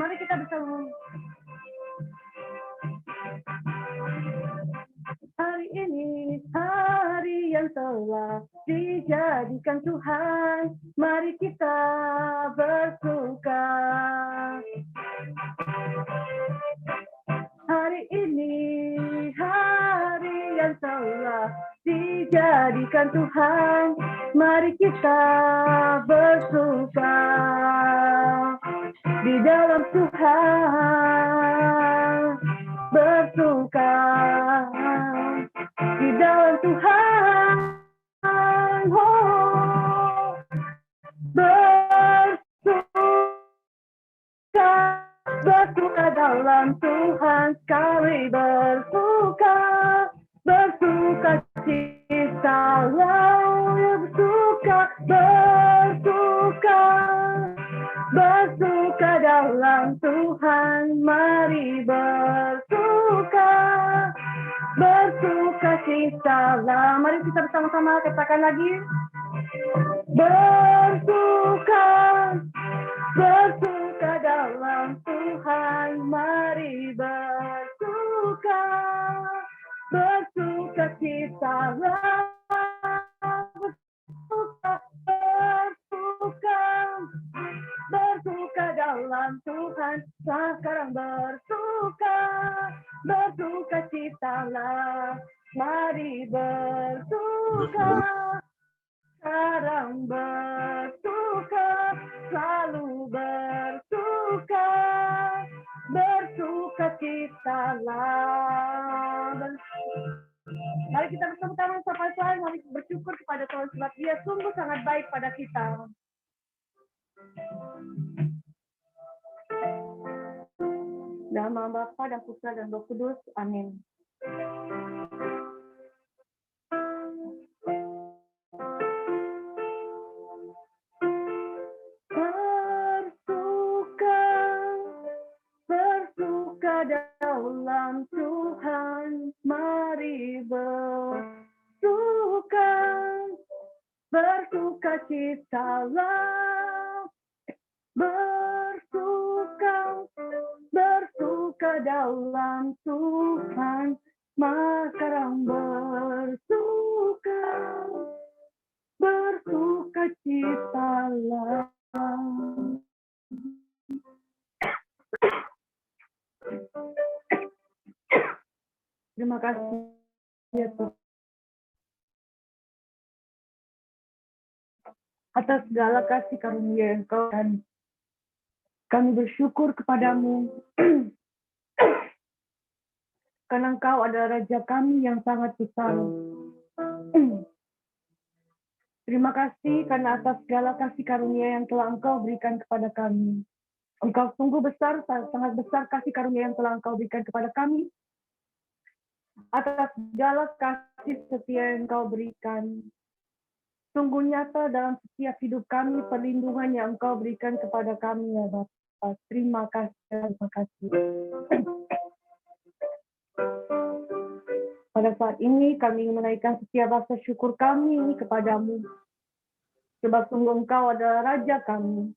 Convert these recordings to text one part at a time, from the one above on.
Mari kita bersama. Hari ini hari yang telah dijadikan Tuhan, mari kita bersuka. Hari ini hari yang telah dijadikan Tuhan, mari kita bersuka di dalam Tuhan, bersuka di dalam Tuhan, oh, bersuka dalam Tuhan, sekali bersuka cita, bersuka dalam Tuhan, mari bersuka cita. Mari kita bersama-sama katakan lagi, bersuka dalam Tuhan, mari bersuka cita, bersuka dalam Tuhan, sekarang bersuka citalah, mari bersuka, sekarang bersuka, selalu bersuka citalah. Mari kita bersama-sama sapa-sapa, mari bersyukur kepada Tuhan sebab Dia sungguh sangat baik pada kita. Nama Bapa dan Putra dan Roh Kudus, amin. Bersuka dalam Tuhan, mari bersuka citalah, bersuka dalam Tuhan, sekarang bersuka citalah. Terima kasih ya Tuhan atas segala kasih karunia yang Kau berikan. Kami bersyukur kepadamu karena Engkau adalah Raja kami yang sangat besar. Terima kasih karena atas segala kasih karunia yang telah Engkau berikan kepada kami. Engkau sungguh besar, sangat besar kasih karunia yang telah Engkau berikan kepada kami. Atas segala kasih setia yang Engkau berikan. Sungguh nyata dalam setiap hidup kami, perlindungan yang Engkau berikan kepada kami ya Bapa. Terima kasih. Pada saat ini kami menaikkan setiap rasa syukur kami kepadamu. Sebab sungguh Engkau adalah Raja kami.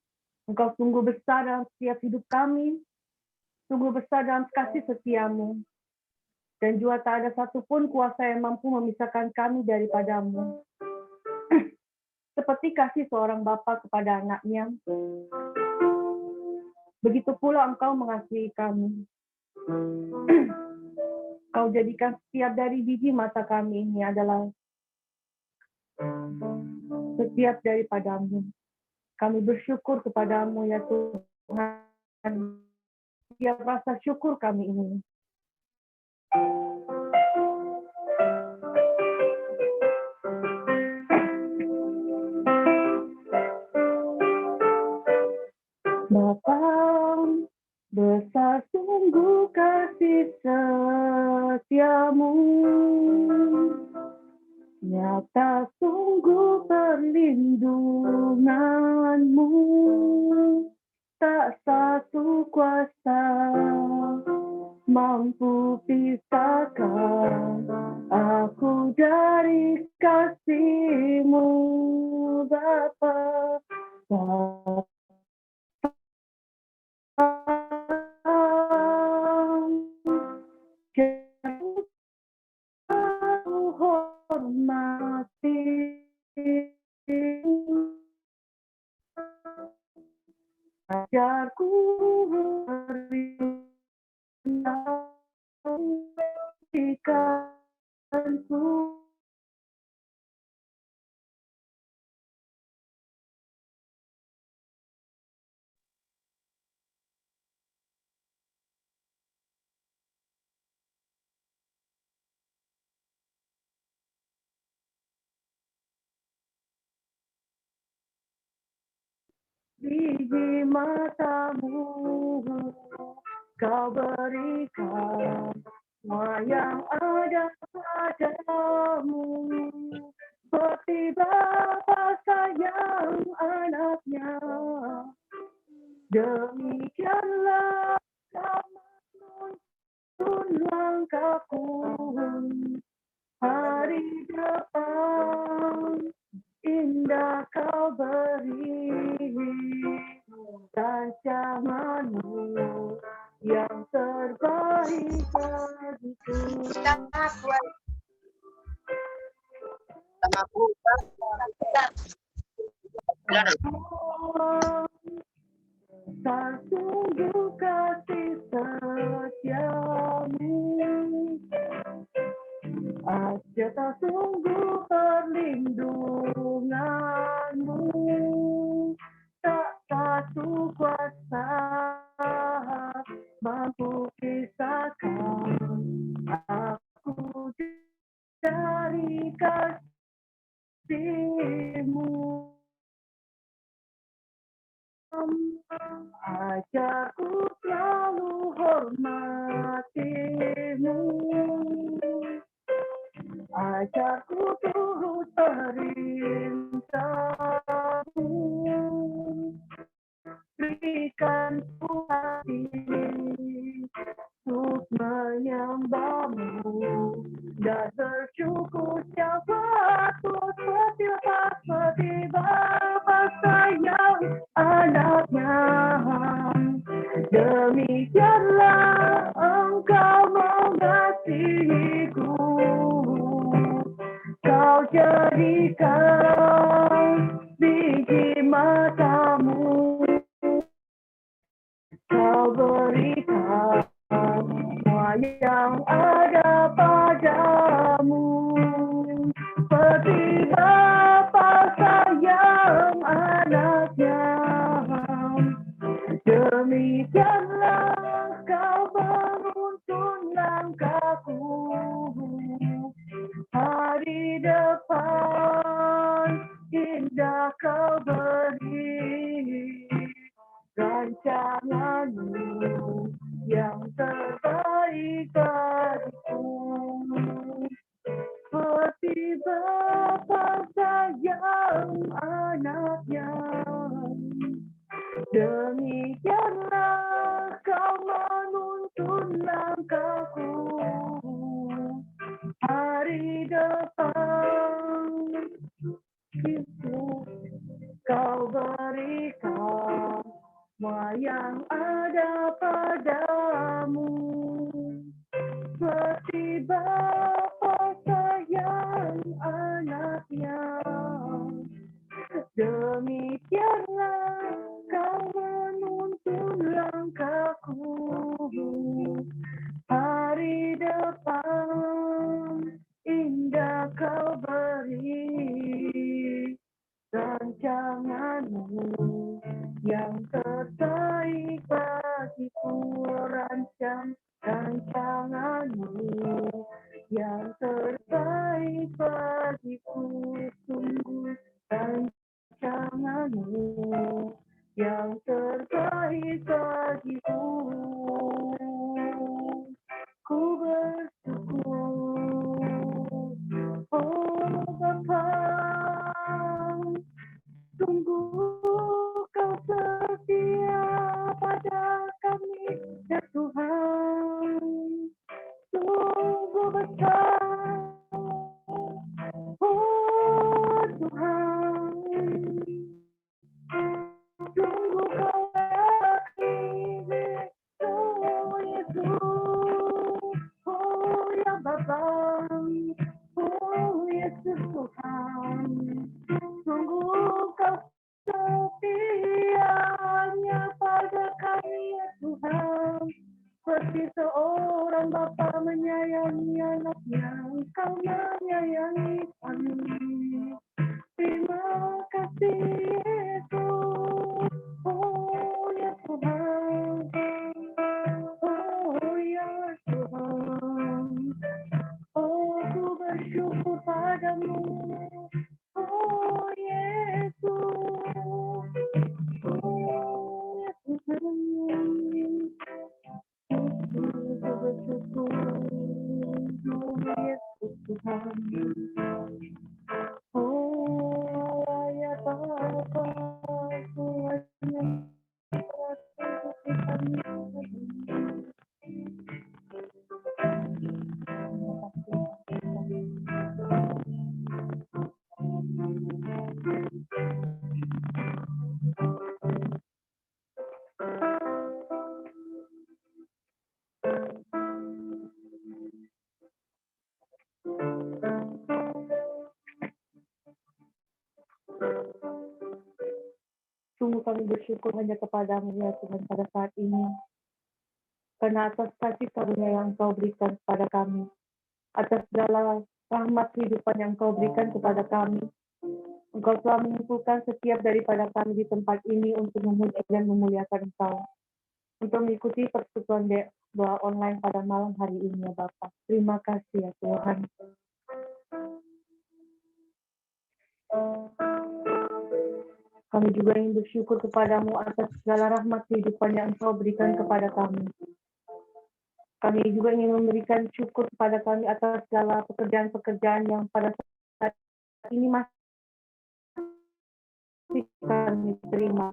Engkau sungguh besar dalam setiap hidup kami. Sungguh besar dalam kasih setiamu. Dan juga tak ada satupun kuasa yang mampu memisahkan kami daripadamu. Seperti kasih seorang bapa kepada anaknya. Begitu pula Engkau mengasihi kami. Kau jadikan setiap dari biji mata kami ini adalah setiap daripadamu. Kami bersyukur kepadamu ya Tuhan. Setiap rasa syukur kami ini. Bapa, besar sungguh kasih setiamu, nyata sungguh perlindunganmu, tak satu kuasa mampu pisahkan aku dari kasih-Mu, Bapa. Ajarku berikanku biji matamu, kau berikan semua yang ada padamu, seperti bapa sayang anaknya, demikianlah kau menuntun langkahku hari depan. Indah kau beri rancanganmu yang terbaik bagiku. Sesungguh kasih setiamu, asyata sungguh perlindunganmu, tak satu kuasa mampu pisahkan aku dari kasih-Mu. Ajarku selalu hormati-Mu, ajarku turut perintah-Mu, berikan ku hati untuk menyembah-Mu dan bersyukur siapa seperti Bapa sayang anaknya. Demikianlah Engkau mengasihiku, kau jadikan biji matamu, kau berikan semua yang ada padamu, seperti Bapa sayang anaknya. Demikianlah kau menuntun langkahku hari depan. Indah kau beri rancanganmu yang terbaik bagiku, seperti Bapa sayang anaknya. Demikianlah kau menuntun langkahku hari depan. Kau berikan semua yang ada padamu, seperti Bapa sayang anaknya. Demikianlah kau menuntun langkahku hari depan. Indah kau beri rancanganmu yang terbaik bagiku, rancanganmu yang terbaik bagiku, sungguh rancanganmu yang terbaik bagiku. Ku bersyukur, oh Bapa, sungguh kau setia pada kami, ya Tuhan. Sungguh besar, oh Tuhan. Sungguh kau baik, oh Yesus, oh ya Bapa, oh Yesus Tuhan. Sungguh kau setianya seorang bapa menyayangi anaknya, Engkau menyayangi kami. Terima kasih Yesus, oh ya Tuhan, oh ya Tuhan, oh ku bersyukur padamu, oh Yesus, oh ya Tuhan. Sungguh kami bersyukur hanya kepadamu ya Tuhan pada saat ini. Karena atas kasih karunia yang Kau berikan kepada kami. Atas segala rahmat kehidupan yang Kau berikan kepada kami. Engkau telah mengumpulkan setiap daripada kami di tempat ini untuk memuji dan memuliakan Engkau. Untuk mengikuti persekutuan doa online pada malam hari ini ya Bapak. Terima kasih ya Tuhan. Kami juga ingin bersyukur kepadamu atas segala rahmat kehidupan yang Engkau berikan kepada kami. Kami juga ingin memberikan syukur kepada kami atas segala pekerjaan-pekerjaan yang pada saat ini masih kami terima.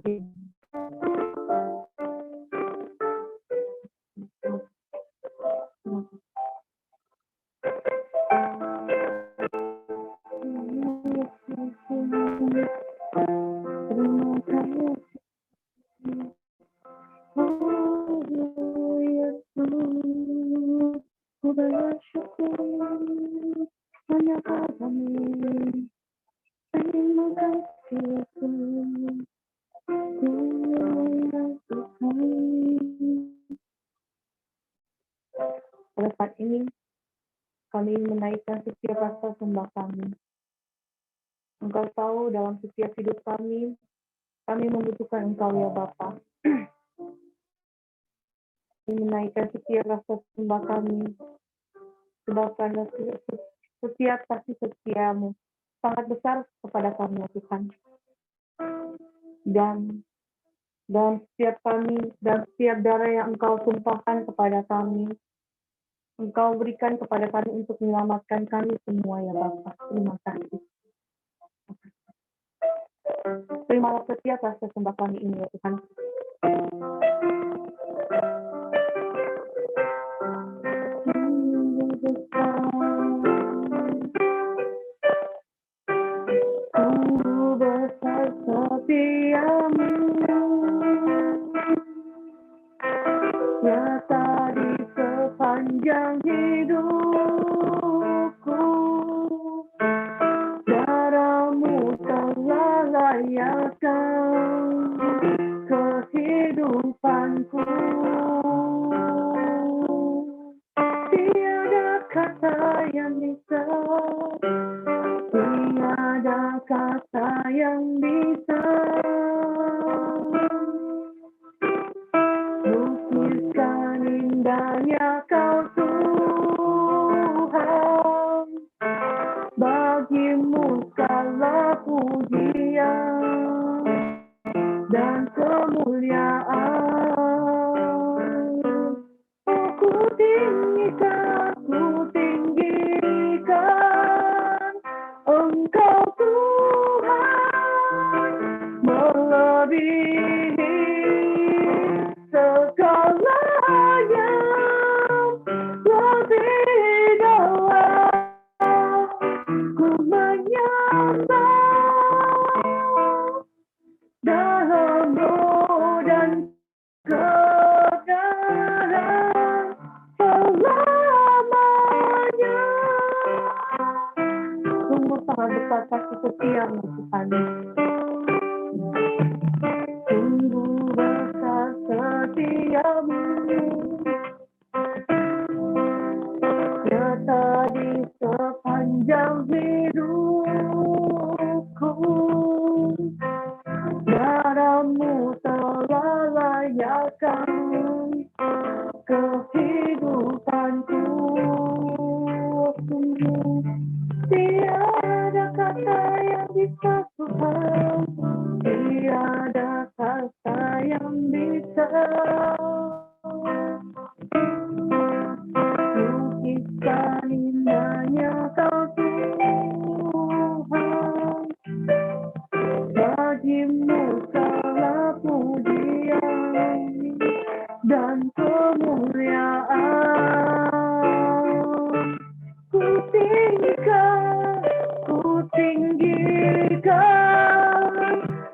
Pada saat ini, kami menaikkan setiap rasa sembah kami. Engkau tahu dalam setiap hidup kami membutuhkan Engkau ya Bapa. Kami menaikkan setiap rasa sembah kami, sebab karena setiap kasih setiamu sangat besar kepada kami ya Tuhan. Dan setiap kami dan setiap darah yang Engkau tumpahkan kepada kami, Engkau berikan kepada kami untuk menyelamatkan kami semua ya Bapa. Terima kasih. Terimalah setiap rasa sembah kami ini ya Tuhan. Sungguh besar setiamu, nyata di sepanjang hidupku. Darahmu telah layakkan kehidupanku. Tiada kata yang bisa, tiada kata yang bisa lukiskan indahnya Kau Tuhan. Bagimu segala pujian dan kemuliaan. Ku tinggikan Engkau Tuhan, melebihi segalanya, lebih dalam ku menyembah dalam roh dan kebenaran selamanya. Sungguh sangat besar kasih setiamu Tuhan. Sungguh besar setiamu, bahagiakan kehidupanku. Sungguh tiada kata yang bisa Tuhan, tiada kata yang bisa lukiskan indahnya Kau Tuhan. Bagimu segala pujian dan kemuliaan. Ku tinggikan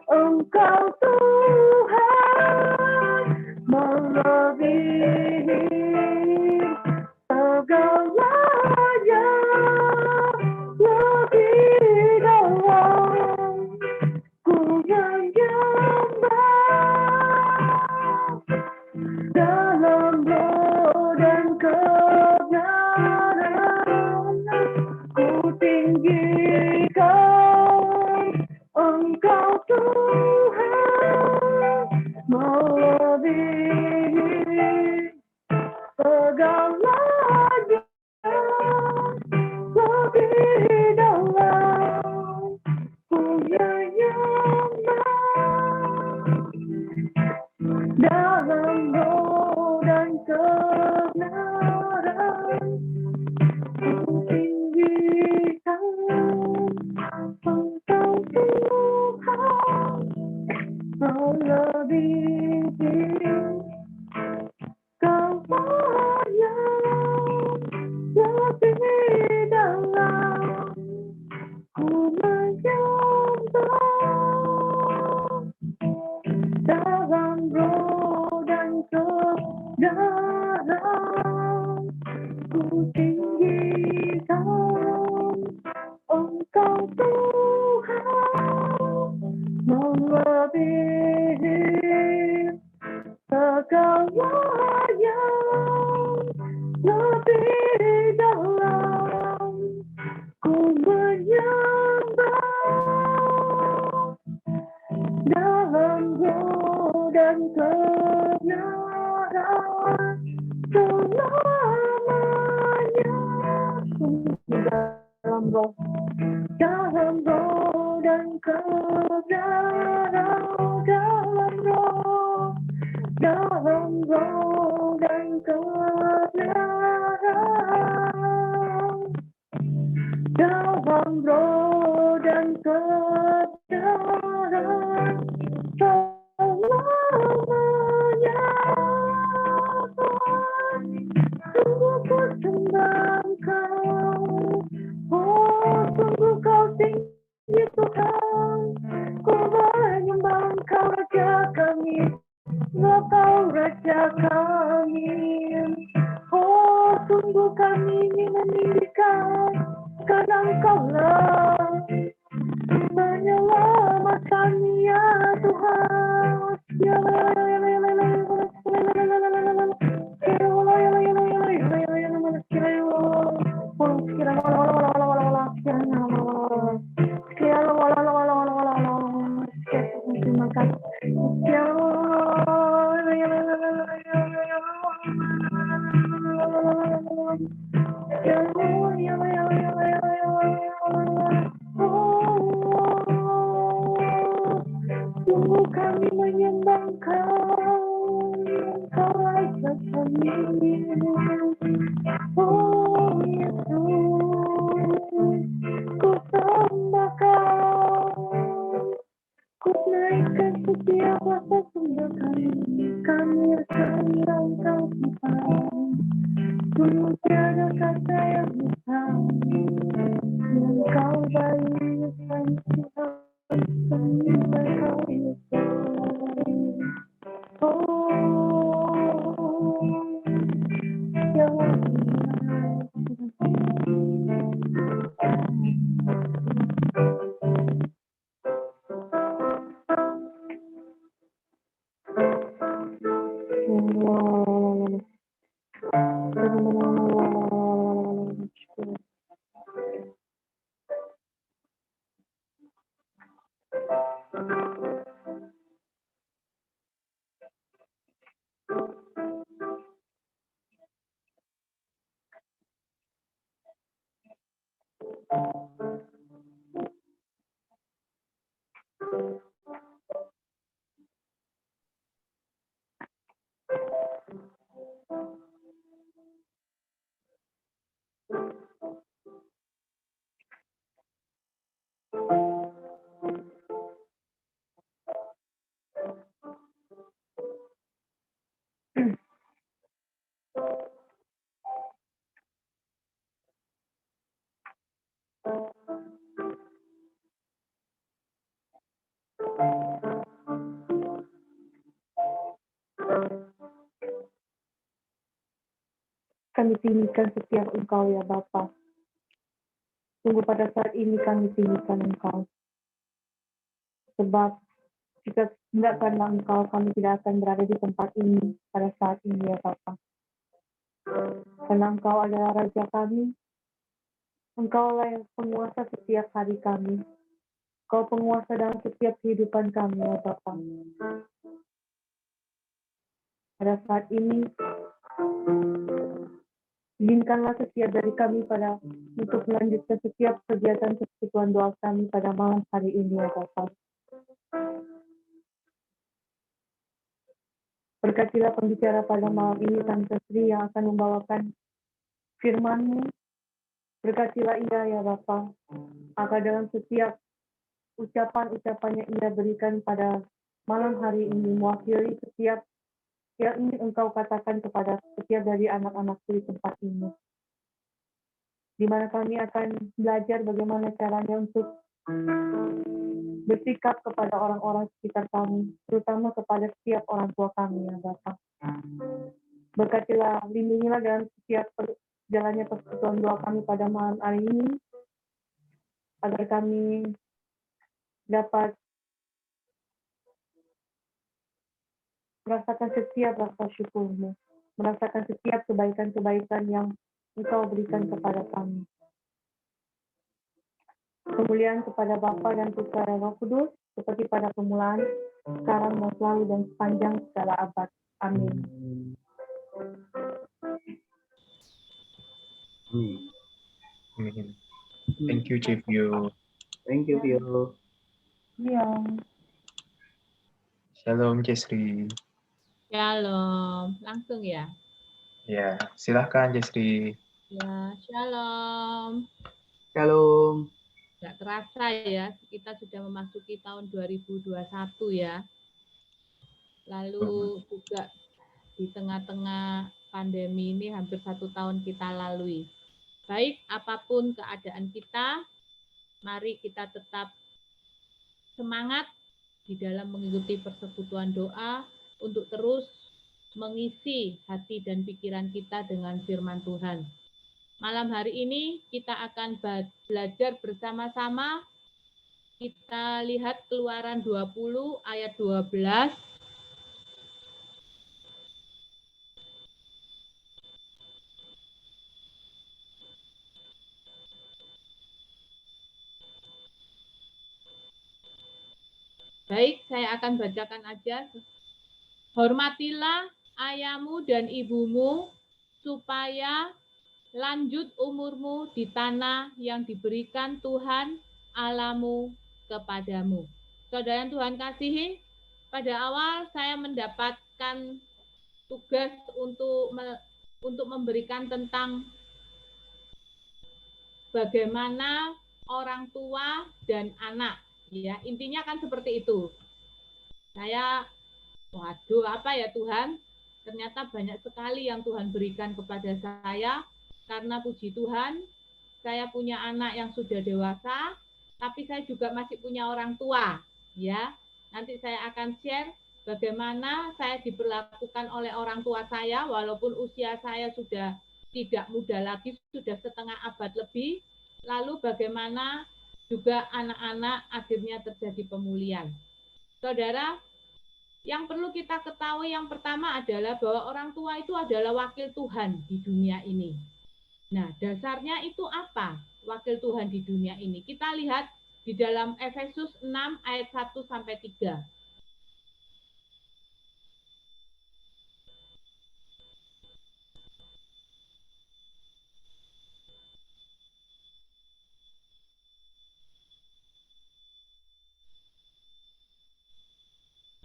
Engkau Tuhan, melebihi segalanya, lebih dalam ku menyembah dalam roh dan kebenaran. Ku tinggikan Engkau Tuhan, melebihi segalanya, lebih dalam ku menyembah dalam roh dan kebenaran. Ku tinggikan Engkau Tuhan, melebihi segalanya, lebih dalam ku menyembah dalam roh dan kebenaran. Ku tinggikan Engkau Tuhan, melebihi segalanya, lebih dalam ku menyembah dalam roh dan kebenaran selamanya. Dalam roh dan kebenaran, dalam roh dan kebenaran, dalam roh dan kebenaran selamanya. Sungguh ku sembah Kau, oh sungguh Kau tinggi Tuhan. Ku menyembah Kau Raja kami, Kau Raja kami. Oh sungguh kami ingin meninggikan, karena Engkaulah menyelamatkan ya Tuhan. Sungguh kami menyembah Kau, Kau Raja kami. Oh Yesus, ku sembah Kau, ku naikkan setiap rasa sembah kami akan Engkau Tuhan. Sungguh tiada kata yang bisa yang Kau baikkan Tuhan. Sembah Kau Yesus. Oh, ya Kami tinggikan setiap Engkau ya Bapa. Sungguh pada saat ini kami tinggikan Engkau. Sebab jika tidak karena Engkau, kami tidak akan berada di tempat ini pada saat ini ya Bapa. Karena Engkau adalah Raja kami, Engkau lah yang penguasa setiap hari kami. Engkau penguasa dalam setiap kehidupan kami ya Bapa. Pada saat ini, izinkanlah setiap dari kami untuk melanjutkan setiap kegiatan persekutuan doa kami pada malam hari ini ya Bapa. Berkatilah pembicara pada malam ini Tante Sri yang akan membawakan firman-Mu. Berkatilah ia ya Bapa, agar dalam setiap ucapan-ucapannya ia berikan pada malam hari ini mewakili setiap yang ingin Engkau katakan kepada setiap dari anak-anak-Mu di tempat ini. Di mana kami akan belajar bagaimana caranya untuk bersikap kepada orang-orang sekitar kami, terutama kepada setiap orang tua kami ya Bapa. Berkatilah, lindungilah dalam setiap jalannya persekutuan doa kami pada malam hari ini, agar kami dapat merasakan setiap rasa syukur-Mu, merasakan setiap kebaikan-kebaikan yang Engkau berikan kepada kami. Kemuliaan kepada Bapa dan Putra dan Roh Kudus, seperti pada permulaan, sekarang dan selalu dan sepanjang segala abad. Amin. Amin. Thank you, Chief View. Thank you, Vio. Iya. Shalom, Jesri. Shalom, langsung ya? Ya, silahkan Jesri. Ya, shalom. Shalom. Nggak terasa ya, kita sudah memasuki tahun 2021 ya. Lalu juga di tengah-tengah pandemi ini hampir 1 tahun kita lalui. Baik, apapun keadaan kita, mari kita tetap semangat di dalam mengikuti persekutuan doa untuk terus mengisi hati dan pikiran kita dengan firman Tuhan. Malam hari ini kita akan belajar bersama-sama. Kita lihat Keluaran 20 ayat 12. Baik, saya akan bacakan aja. Hormatilah ayahmu dan ibumu supaya lanjut umurmu di tanah yang diberikan Tuhan Allahmu kepadamu. Saudara yang Tuhan kasihi, pada awal saya mendapatkan tugas untuk memberikan tentang bagaimana orang tua dan anak. Ya, intinya kan seperti itu. Saya, waduh, apa ya Tuhan? Ternyata banyak sekali yang Tuhan berikan kepada saya. Karena puji Tuhan, saya punya anak yang sudah dewasa, tapi saya juga masih punya orang tua. Ya, nanti saya akan share bagaimana saya diperlakukan oleh orang tua saya, walaupun usia saya sudah tidak muda lagi, sudah setengah abad lebih. Lalu bagaimana juga anak-anak akhirnya terjadi pemulihan. Saudara, yang perlu kita ketahui yang pertama adalah bahwa orang tua itu adalah wakil Tuhan di dunia ini. Nah, dasarnya itu apa? Wakil Tuhan di dunia ini. Kita lihat di dalam Efesus 6 ayat 1 sampai 3.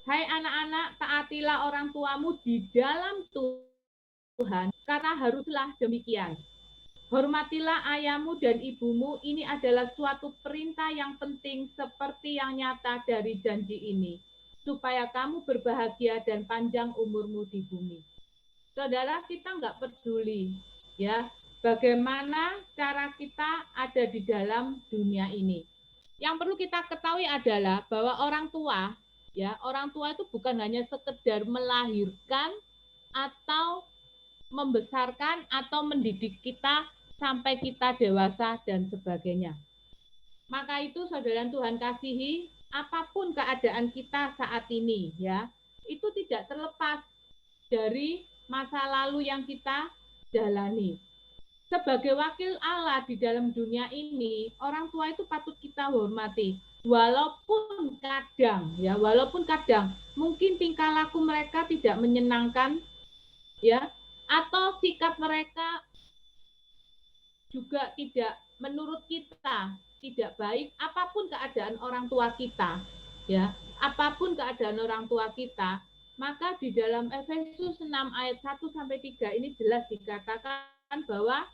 Hai anak-anak, taatilah orang tuamu di dalam Tuhan, karena haruslah demikian. Hormatilah ayahmu dan ibumu, ini adalah suatu perintah yang penting seperti yang nyata dari janji ini, supaya kamu berbahagia dan panjang umurmu di bumi. Saudara, kita nggak peduli ya bagaimana cara kita ada di dalam dunia ini. Yang perlu kita ketahui adalah bahwa orang tua itu bukan hanya sekedar melahirkan atau membesarkan atau mendidik kita sampai kita dewasa dan sebagainya. Maka itu saudara Tuhan kasihi, apapun keadaan kita saat ini ya, itu tidak terlepas dari masa lalu yang kita jalani. Sebagai wakil Allah di dalam dunia ini, orang tua itu patut kita hormati. Walaupun kadang mungkin tingkah laku mereka tidak menyenangkan ya, atau sikap mereka juga tidak menurut kita tidak baik, apapun keadaan orang tua kita, ya, apapun keadaan orang tua kita, maka di dalam Efesus 6 ayat 1 sampai 3 ini jelas dikatakan bahwa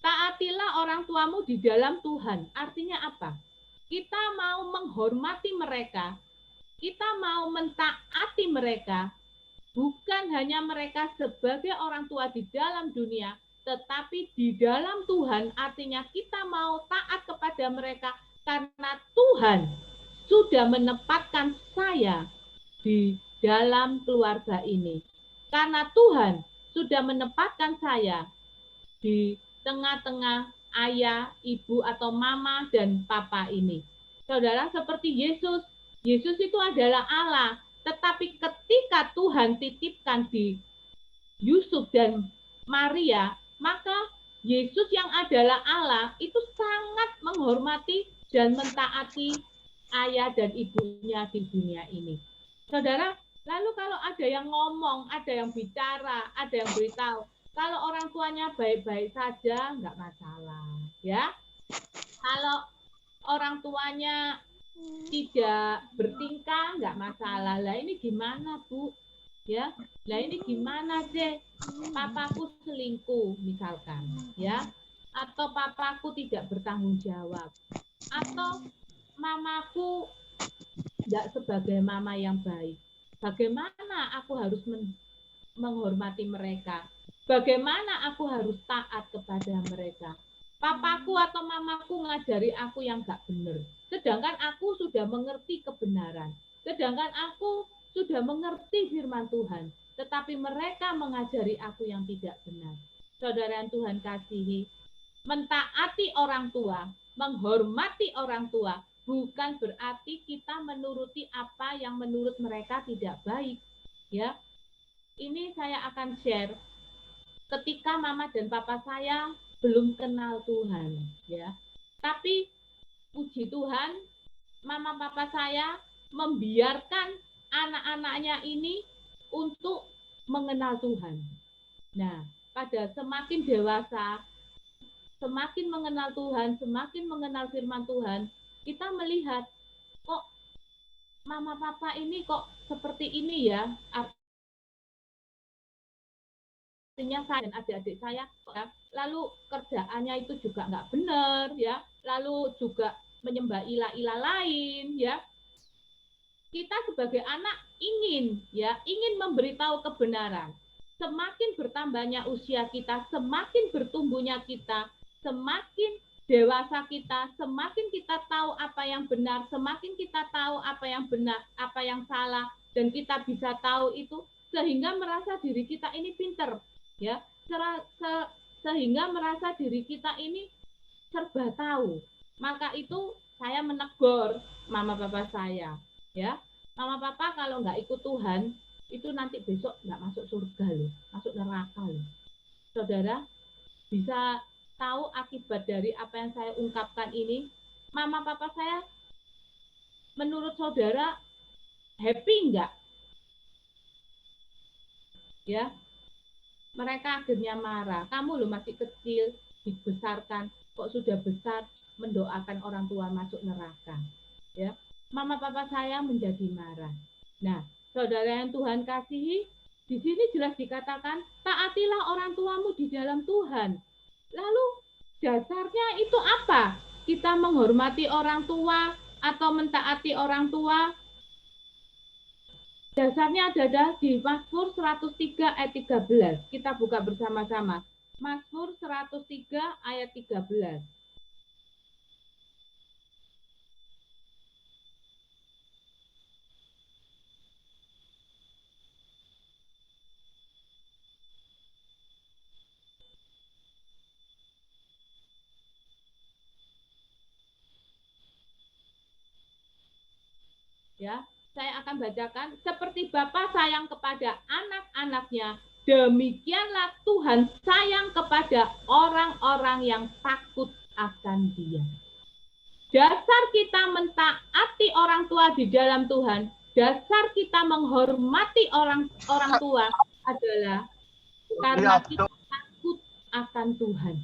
taatilah orang tuamu di dalam Tuhan. Artinya apa? Kita mau menghormati mereka, kita mau mentaati mereka, bukan hanya mereka sebagai orang tua di dalam dunia, tetapi di dalam Tuhan, artinya kita mau taat kepada mereka karena Tuhan sudah menempatkan saya di dalam keluarga ini. Karena Tuhan sudah menempatkan saya di tengah-tengah ayah, ibu, atau mama dan papa ini. Saudara, seperti Yesus, Yesus itu adalah Allah, tetapi ketika Tuhan titipkan di Yusuf dan Maria, maka Yesus yang adalah Allah itu sangat menghormati dan mentaati ayah dan ibunya di dunia ini. Saudara, lalu kalau ada yang ngomong, ada yang bicara, ada yang beritahu, kalau orang tuanya baik-baik saja, nggak masalah. Ya, kalau orang tuanya tidak bertingkah, nggak masalah. Lah ini gimana, Bu? Ya, lah ini gimana deh? Papaku selingkuh misalkan, ya, atau papaku tidak bertanggung jawab, atau mamaku tidak sebagai mama yang baik. Bagaimana aku harus menghormati mereka? Bagaimana aku harus taat kepada mereka? Papaku atau mamaku ngajari aku yang gak benar. Sedangkan aku sudah mengerti kebenaran. Sedangkan aku sudah mengerti firman Tuhan. Tetapi mereka mengajari aku yang tidak benar. Saudara yang Tuhan kasihi, mentaati orang tua, menghormati orang tua, bukan berarti kita menuruti apa yang menurut mereka tidak baik. Ya, ini saya akan share ketika mama dan papa saya belum kenal Tuhan, ya. Tapi puji Tuhan, mama papa saya membiarkan anak-anaknya ini untuk mengenal Tuhan. Nah, pada semakin dewasa, semakin mengenal Tuhan, semakin mengenal firman Tuhan, kita melihat kok mama papa ini kok seperti ini ya. Artinya saya dan adik-adik saya, ya, lalu kerjaannya itu juga nggak benar, ya, lalu juga menyembah ilah-ilah lain, ya. Kita sebagai anak ingin memberitahu kebenaran. Semakin bertambahnya usia kita, semakin bertumbuhnya kita, semakin dewasa kita, semakin kita tahu apa yang benar, semakin kita tahu apa yang benar, apa yang salah, dan kita bisa tahu itu sehingga merasa diri kita ini pinter. Ya, sehingga merasa diri kita ini serba tahu. Maka itu saya menegur mama papa saya, ya. Mama papa kalau nggak ikut Tuhan, itu nanti besok nggak masuk surga loh, masuk neraka loh. Saudara, bisa tahu akibat dari apa yang saya ungkapkan ini? Mama papa saya menurut saudara happy nggak? Ya, mereka akhirnya marah. Kamu loh masih kecil, dibesarkan, kok sudah besar mendoakan orang tua masuk neraka. Ya, mama papa saya menjadi marah. Nah, saudara yang Tuhan kasihi, di sini jelas dikatakan, taatilah orang tuamu di dalam Tuhan. Lalu dasarnya itu apa? Kita menghormati orang tua atau mentaati orang tua? Dasarnya ada di Mazmur 103 ayat 13. Kita buka bersama-sama. Mazmur 103 ayat 13. Ya, saya akan bacakan. Seperti Bapa sayang kepada anak-anaknya, demikianlah Tuhan sayang kepada orang-orang yang takut akan Dia. Dasar kita mentaati orang tua di dalam Tuhan, dasar kita menghormati orang tua adalah karena kita takut akan Tuhan.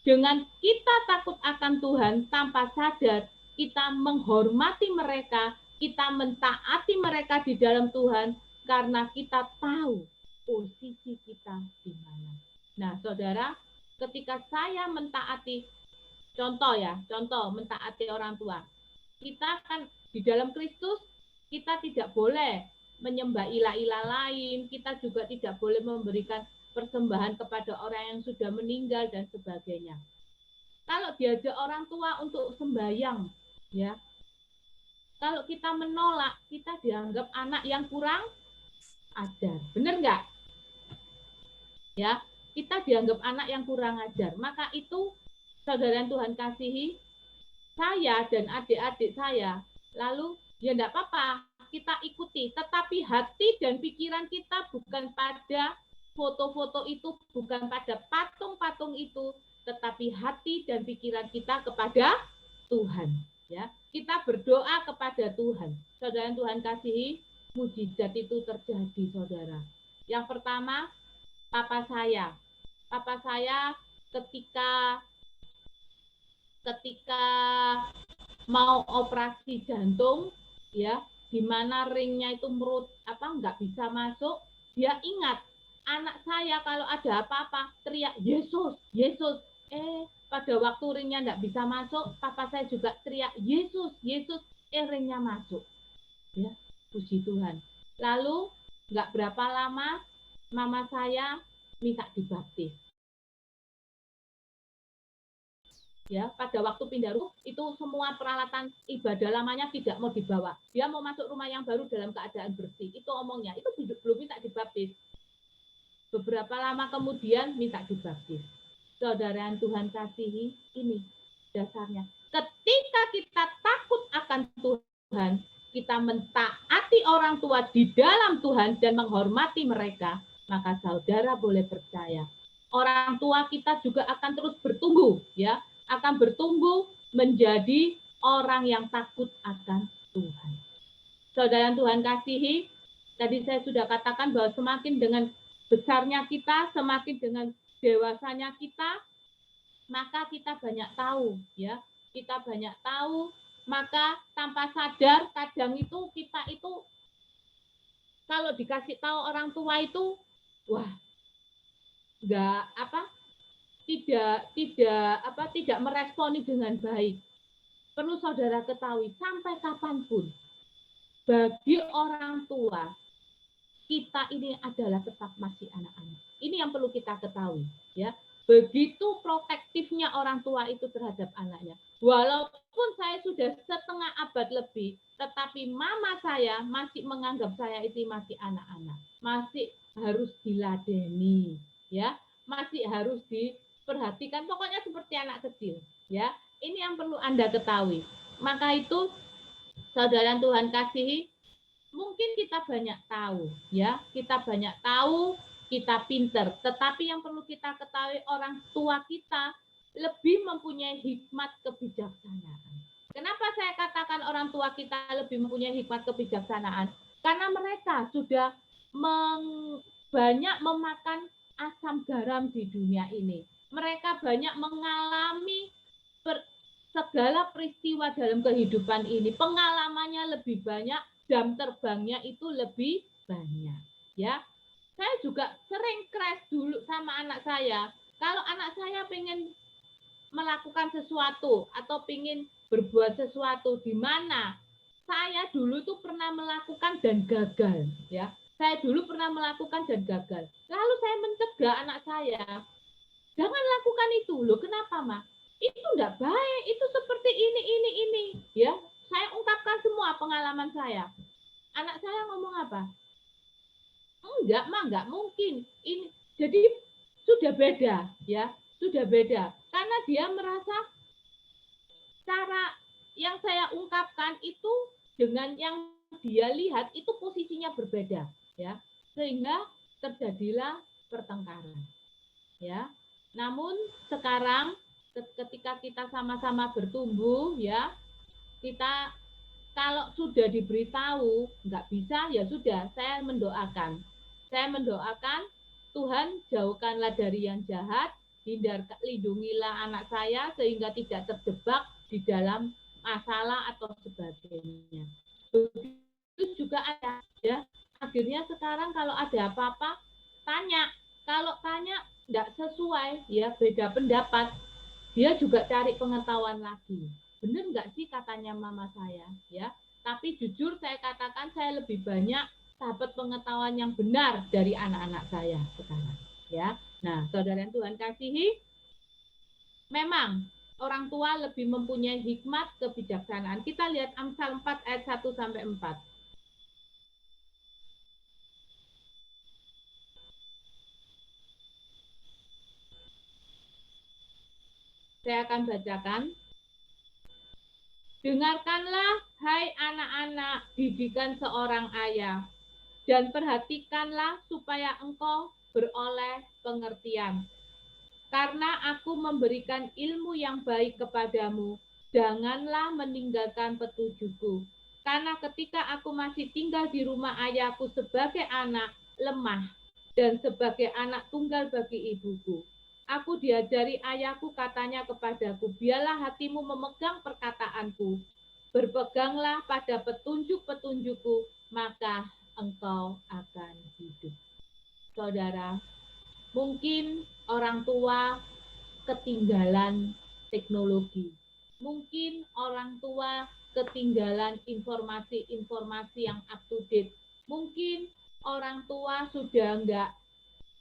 Dengan kita takut akan Tuhan tanpa sadar, kita menghormati mereka, kita mentaati mereka di dalam Tuhan karena kita tahu posisi kita di mana. Nah, saudara, ketika saya mentaati, contoh mentaati orang tua, kita kan di dalam Kristus, kita tidak boleh menyembah ilah-ilah lain, kita juga tidak boleh memberikan persembahan kepada orang yang sudah meninggal dan sebagainya. Kalau diajak orang tua untuk sembahyang, ya, kalau kita menolak, kita dianggap anak yang kurang ajar. Benar nggak? Ya, kita dianggap anak yang kurang ajar. Maka itu, saudara yang Tuhan kasihi, saya dan adik-adik saya, lalu ya enggak apa-apa, kita ikuti. Tetapi hati dan pikiran kita bukan pada foto-foto itu, bukan pada patung-patung itu, tetapi hati dan pikiran kita kepada Tuhan. Ya, kita berdoa kepada Tuhan. Saudara yang Tuhan kasihi, mujizat itu terjadi, saudara. Yang pertama, papa saya ketika mau operasi jantung, ya, di mana ringnya itu nggak bisa masuk, dia ingat anak saya kalau ada apa-apa teriak Yesus, Yesus. Pada waktu ringnya nggak bisa masuk, papa saya juga teriak Yesus, Yesus. Ringnya masuk. Ya, puji Tuhan. Lalu nggak berapa lama, mama saya minta dibaptis. Ya, pada waktu pindah rumah itu semua peralatan ibadah lamanya tidak mau dibawa. Dia mau masuk rumah yang baru dalam keadaan bersih. Itu omongnya. Itu belum minta dibaptis. Beberapa lama kemudian minta dibaptis. Saudara yang Tuhan kasihi, ini dasarnya. Ketika kita takut akan Tuhan, kita mentaati orang tua di dalam Tuhan dan menghormati mereka, maka saudara boleh percaya. Orang tua kita juga akan terus bertumbuh, ya. Akan bertumbuh menjadi orang yang takut akan Tuhan. Saudara yang Tuhan kasihi, tadi saya sudah katakan bahwa semakin dengan besarnya kita, semakin dengan dewasanya kita, maka kita banyak tahu, ya. Kita banyak tahu, maka tanpa sadar kadang itu kita itu kalau dikasih tahu orang tua itu, wah, tidak meresponi dengan baik. Perlu saudara ketahui, sampai kapanpun, bagi orang tua, kita ini adalah tetap masih anak-anak. Ini yang perlu kita ketahui. Ya, begitu protektifnya orang tua itu terhadap anaknya. Walaupun saya sudah setengah abad lebih, tetapi mama saya masih menganggap saya itu masih anak-anak. Masih harus diladeni. Ya, masih harus diperhatikan, pokoknya seperti anak kecil, ya. Ini yang perlu Anda ketahui. Maka itu, saudara Tuhan kasihi, mungkin kita banyak tahu, ya. Kita banyak tahu, kita pinter, tetapi yang perlu kita ketahui, orang tua kita lebih mempunyai hikmat kebijaksanaan. Kenapa saya katakan orang tua kita lebih mempunyai hikmat kebijaksanaan? Karena mereka sudah banyak memakan asam garam di dunia ini. Mereka banyak mengalami segala peristiwa dalam kehidupan ini. Pengalamannya lebih banyak, jam terbangnya itu lebih banyak. Ya, saya juga sering crash dulu sama anak saya. Kalau anak saya pengen melakukan sesuatu atau pengen berbuat sesuatu di mana saya dulu tuh pernah melakukan dan gagal, ya. Saya dulu pernah melakukan dan gagal. Lalu saya mencegah anak saya, jangan lakukan itu. Loh, kenapa, Ma? Itu enggak baik, itu seperti ini. Ya, saya ungkapkan semua pengalaman saya. Anak saya ngomong apa? Enggak, Ma, enggak mungkin. Ini jadi sudah beda, ya. Sudah beda. Karena dia merasa cara yang saya ungkapkan itu dengan yang dia lihat itu posisinya berbeda, ya, sehingga terjadilah pertengkaran, ya. Namun sekarang ketika kita sama-sama bertumbuh, ya, kita kalau sudah diberitahu nggak bisa, ya sudah, saya mendoakan Tuhan jauhkanlah dari yang jahat, lindungilah anak saya sehingga tidak terjebak di dalam masalah atau sebagainya. Begitu juga ada, ya, akhirnya sekarang kalau ada apa-apa tanya, kalau tanya nggak sesuai, ya, beda pendapat, dia juga cari pengetahuan lagi. Benar nggak sih katanya mama saya, ya? Tapi jujur saya katakan saya lebih banyak dapat pengetahuan yang benar dari anak-anak saya sekarang, ya. Nah, saudara yang Tuhan kasihi, memang orang tua lebih mempunyai hikmat kebijaksanaan. Kita lihat Amsal 4 ayat 1 sampai 4. Saya akan bacakan. Dengarkanlah, hai anak-anak, didikan seorang ayah, dan perhatikanlah supaya engkau beroleh pengertian. Karena aku memberikan ilmu yang baik kepadamu, janganlah meninggalkan petunjukku. Karena ketika aku masih tinggal di rumah ayahku sebagai anak lemah dan sebagai anak tunggal bagi ibuku, aku diajari ayahku katanya kepadaku, biarlah hatimu memegang perkataanku, berpeganglah pada petunjuk-petunjukku, maka engkau akan hidup. Saudara, mungkin orang tua ketinggalan teknologi. Mungkin orang tua ketinggalan informasi-informasi yang up to date. Mungkin orang tua sudah nggak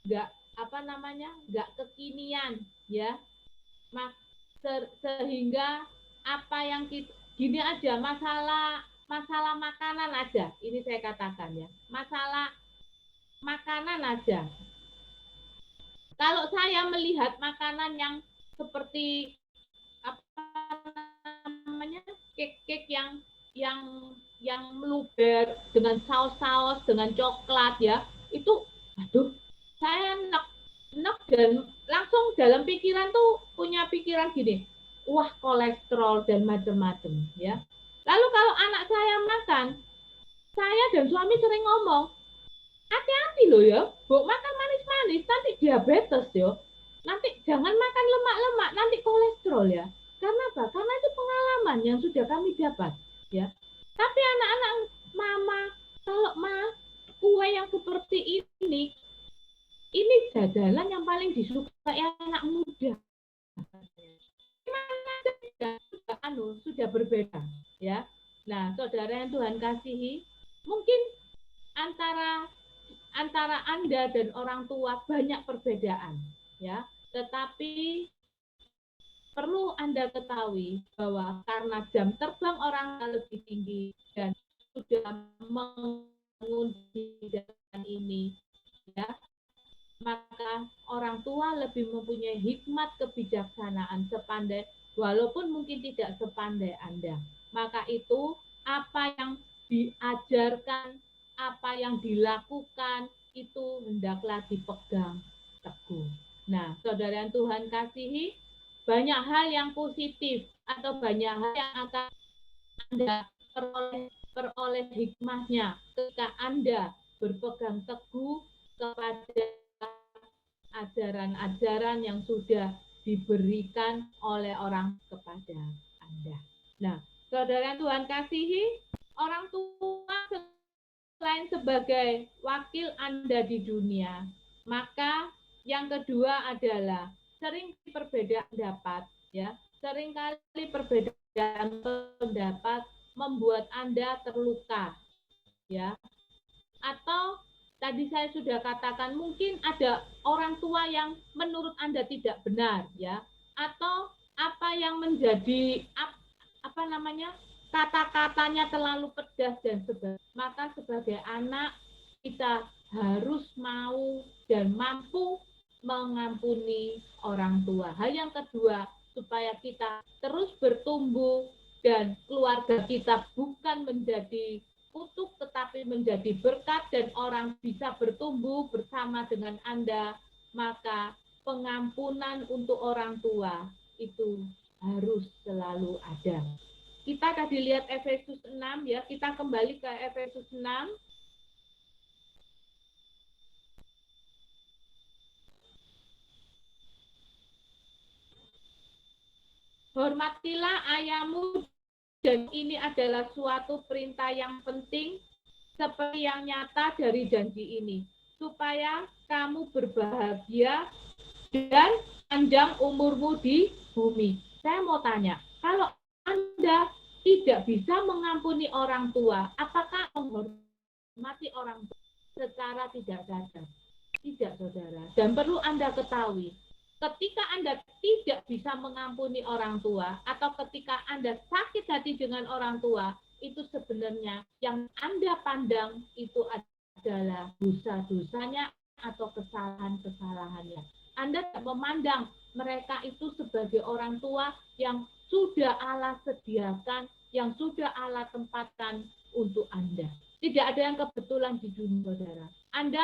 nggak kekinian, ya. Sehingga apa yang kita, gini aja, masalah makanan aja. Ini saya katakan, ya. Masalah makanan aja. Kalau saya melihat makanan yang seperti kek-kek yang meluber dengan saus-saus, dengan coklat, ya, itu, aduh, saya enak dan langsung dalam pikiran tuh punya pikiran gini, wah, kolesterol dan macam-macam, ya. Lalu kalau anak saya makan, saya dan suami sering ngomong, hati-hati loh ya, bu, makan manis-manis, nanti diabetes ya. Nanti jangan makan lemak-lemak, nanti kolesterol ya. Karena apa? Karena itu pengalaman yang sudah kami dapat, ya. Tapi anak-anak mama, kalau kue yang seperti ini jajanan yang paling disukai anak muda. Sudah berbeda, ya. Nah, saudara yang Tuhan kasihi, mungkin antara Anda dan orang tua banyak perbedaan, ya. Tetapi perlu Anda ketahui bahwa karena jam terbang orang lebih tinggi dan sudah mengundi ini, ya, maka orang tua lebih mempunyai hikmat kebijaksanaan sepandai, walaupun mungkin tidak sepandai Anda. Maka itu apa yang diajarkan, apa yang dilakukan itu hendaklah dipegang teguh. Nah, saudara yang Tuhan kasihi, banyak hal yang positif atau banyak hal yang akan Anda peroleh hikmahnya ketika Anda berpegang teguh kepada ajaran-ajaran yang sudah diberikan oleh orang kepada Anda. Nah, saudara yang Tuhan kasihi, orang tua selain sebagai wakil Anda di dunia, maka yang kedua adalah sering perbedaan pendapat, ya. Seringkali perbedaan pendapat membuat Anda terluka, ya. Atau tadi saya sudah katakan mungkin ada orang tua yang menurut Anda tidak benar, ya. Atau apa yang menjadi kata-katanya terlalu pedas dan sebagainya. Maka sebagai anak kita harus mau dan mampu mengampuni orang tua. Hal yang kedua, supaya kita terus bertumbuh dan keluarga kita bukan menjadi kutuk tetapi menjadi berkat dan orang bisa bertumbuh bersama dengan Anda, maka pengampunan untuk orang tua itu harus selalu ada. Kita tadi lihat Efesus 6 ya, kita kembali ke Efesus 6. Hormatilah ayahmu, dan ini adalah suatu perintah yang penting seperti yang nyata dari janji ini, supaya kamu berbahagia dan panjang umurmu di bumi. Saya mau tanya, kalau Anda tidak bisa mengampuni orang tua, apakah menghormati orang tua secara tidak sadar? Tidak, saudara. Dan perlu Anda ketahui, ketika Anda tidak bisa mengampuni orang tua, atau ketika Anda sakit hati dengan orang tua, itu sebenarnya yang Anda pandang itu adalah dosa-dosanya atau kesalahan-kesalahannya. Anda tidak memandang mereka itu sebagai orang tua yang sudah Allah sediakan, yang sudah Allah tempatkan untuk Anda. Tidak ada yang kebetulan di dunia, saudara. Anda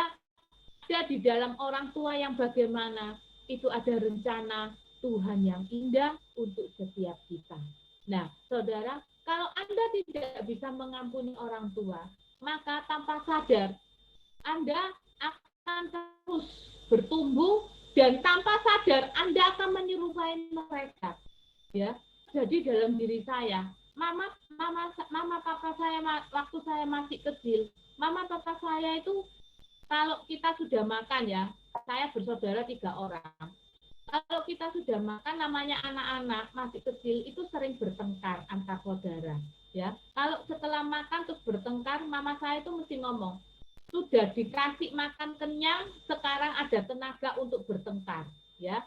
ada di dalam orang tua yang bagaimana, itu ada rencana Tuhan yang indah untuk setiap kita. Nah, saudara, kalau Anda tidak bisa mengampuni orang tua, maka tanpa sadar Anda akan terus bertumbuh dan tanpa sadar Anda akan menyerupai mereka. Ya, jadi dalam diri saya, mama papa saya waktu saya masih kecil, mama papa saya itu kalau kita sudah makan ya, saya bersaudara 3 orang. Kalau kita sudah makan, namanya anak-anak masih kecil itu sering bertengkar antar saudara. Ya, kalau setelah makan terus bertengkar, mama saya itu mesti ngomong, sudah dikasih makan kenyang, sekarang ada tenaga untuk bertengkar. Ya,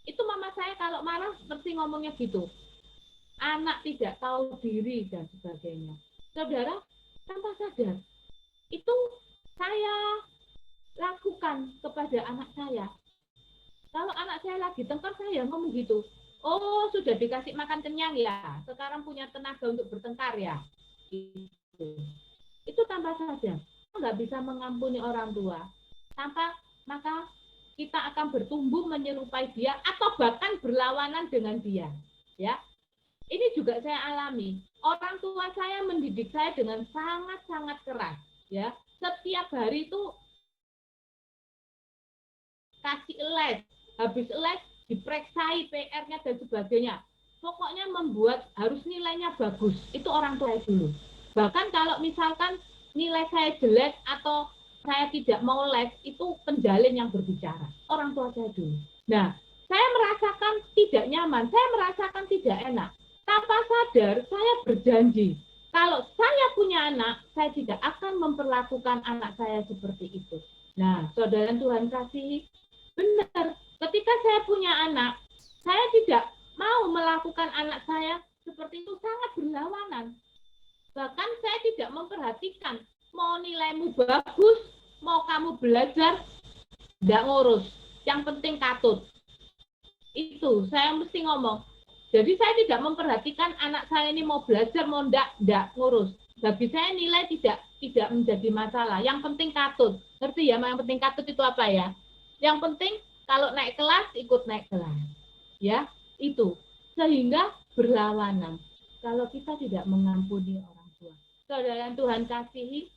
itu mama saya kalau marah mesti ngomongnya gitu. Anak tidak tahu diri dan sebagainya. Saudara, tanpa sadar, itu saya lakukan kepada anak saya. Kalau anak saya lagi tengkar, saya ngomong gitu. Oh, sudah dikasih makan kenyang ya, sekarang punya tenaga untuk bertengkar ya. Itu tanpa sadar. Kita nggak bisa mengampuni orang tua. Maka kita akan bertumbuh menyerupai dia atau bahkan berlawanan dengan dia. Ya, ini juga saya alami. Orang tua saya mendidik saya dengan sangat-sangat keras. Ya, setiap hari itu kasih les, habis les dipereksai PR-nya dan sebagainya. Pokoknya membuat harus nilainya bagus. Itu orang tua saya dulu. Bahkan kalau misalkan nilai saya jelek atau saya tidak mau les, itu penjalin yang berbicara. Orang tua saya dulu. Nah, saya merasakan tidak nyaman, saya merasakan tidak enak. Tanpa sadar, saya berjanji, kalau saya punya anak, saya tidak akan memperlakukan anak saya seperti itu. Nah, saudara Tuhan kasihi, benar, ketika saya punya anak, saya tidak mau melakukan anak saya seperti itu, sangat berlawanan. Bahkan saya tidak memperhatikan, mau nilaimu bagus, mau kamu belajar, tidak ngurus. Yang penting katut. Itu, saya mesti ngomong. Jadi saya tidak memperhatikan anak saya ini mau belajar, mau tidak ngurus. Bagi saya nilai tidak menjadi masalah. Yang penting katut. Ngerti ya, yang penting katut itu apa ya? Yang penting kalau naik kelas, ikut naik kelas. Ya, itu. Sehingga berlawanan. Kalau kita tidak mengampuni orang tua. Saudara yang Tuhan kasihi,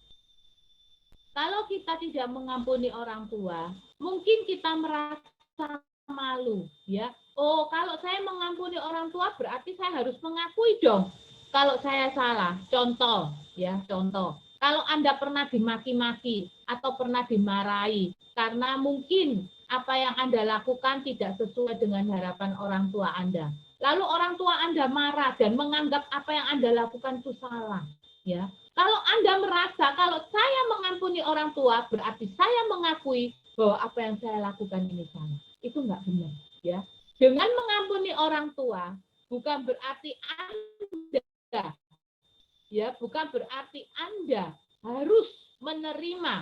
kalau kita tidak mengampuni orang tua, mungkin kita merasa malu. Ya, oh kalau saya mengampuni orang tua berarti saya harus mengakui dong kalau saya salah. Contoh, ya contoh. Kalau Anda pernah dimaki-maki atau pernah dimarahi karena mungkin apa yang Anda lakukan tidak sesuai dengan harapan orang tua Anda. Lalu orang tua Anda marah dan menganggap apa yang Anda lakukan itu salah. Ya, kalau Anda merasa kalau saya mengampuni orang tua berarti saya mengakui bahwa apa yang saya lakukan ini salah. Itu enggak benar. Ya, dengan mengampuni orang tua bukan berarti Anda harus menerima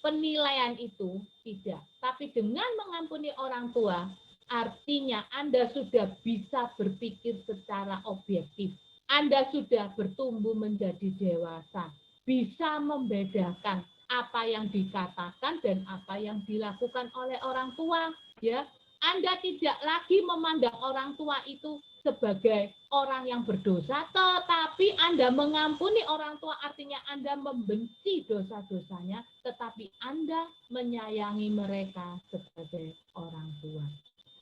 penilaian itu, tidak. Tapi dengan mengampuni orang tua, artinya Anda sudah bisa berpikir secara objektif. Anda sudah bertumbuh menjadi dewasa, bisa membedakan apa yang dikatakan dan apa yang dilakukan oleh orang tua, ya. Anda tidak lagi memandang orang tua itu sebagai orang yang berdosa, tetapi Anda mengampuni orang tua, artinya Anda membenci dosa-dosanya, tetapi Anda menyayangi mereka sebagai orang tua.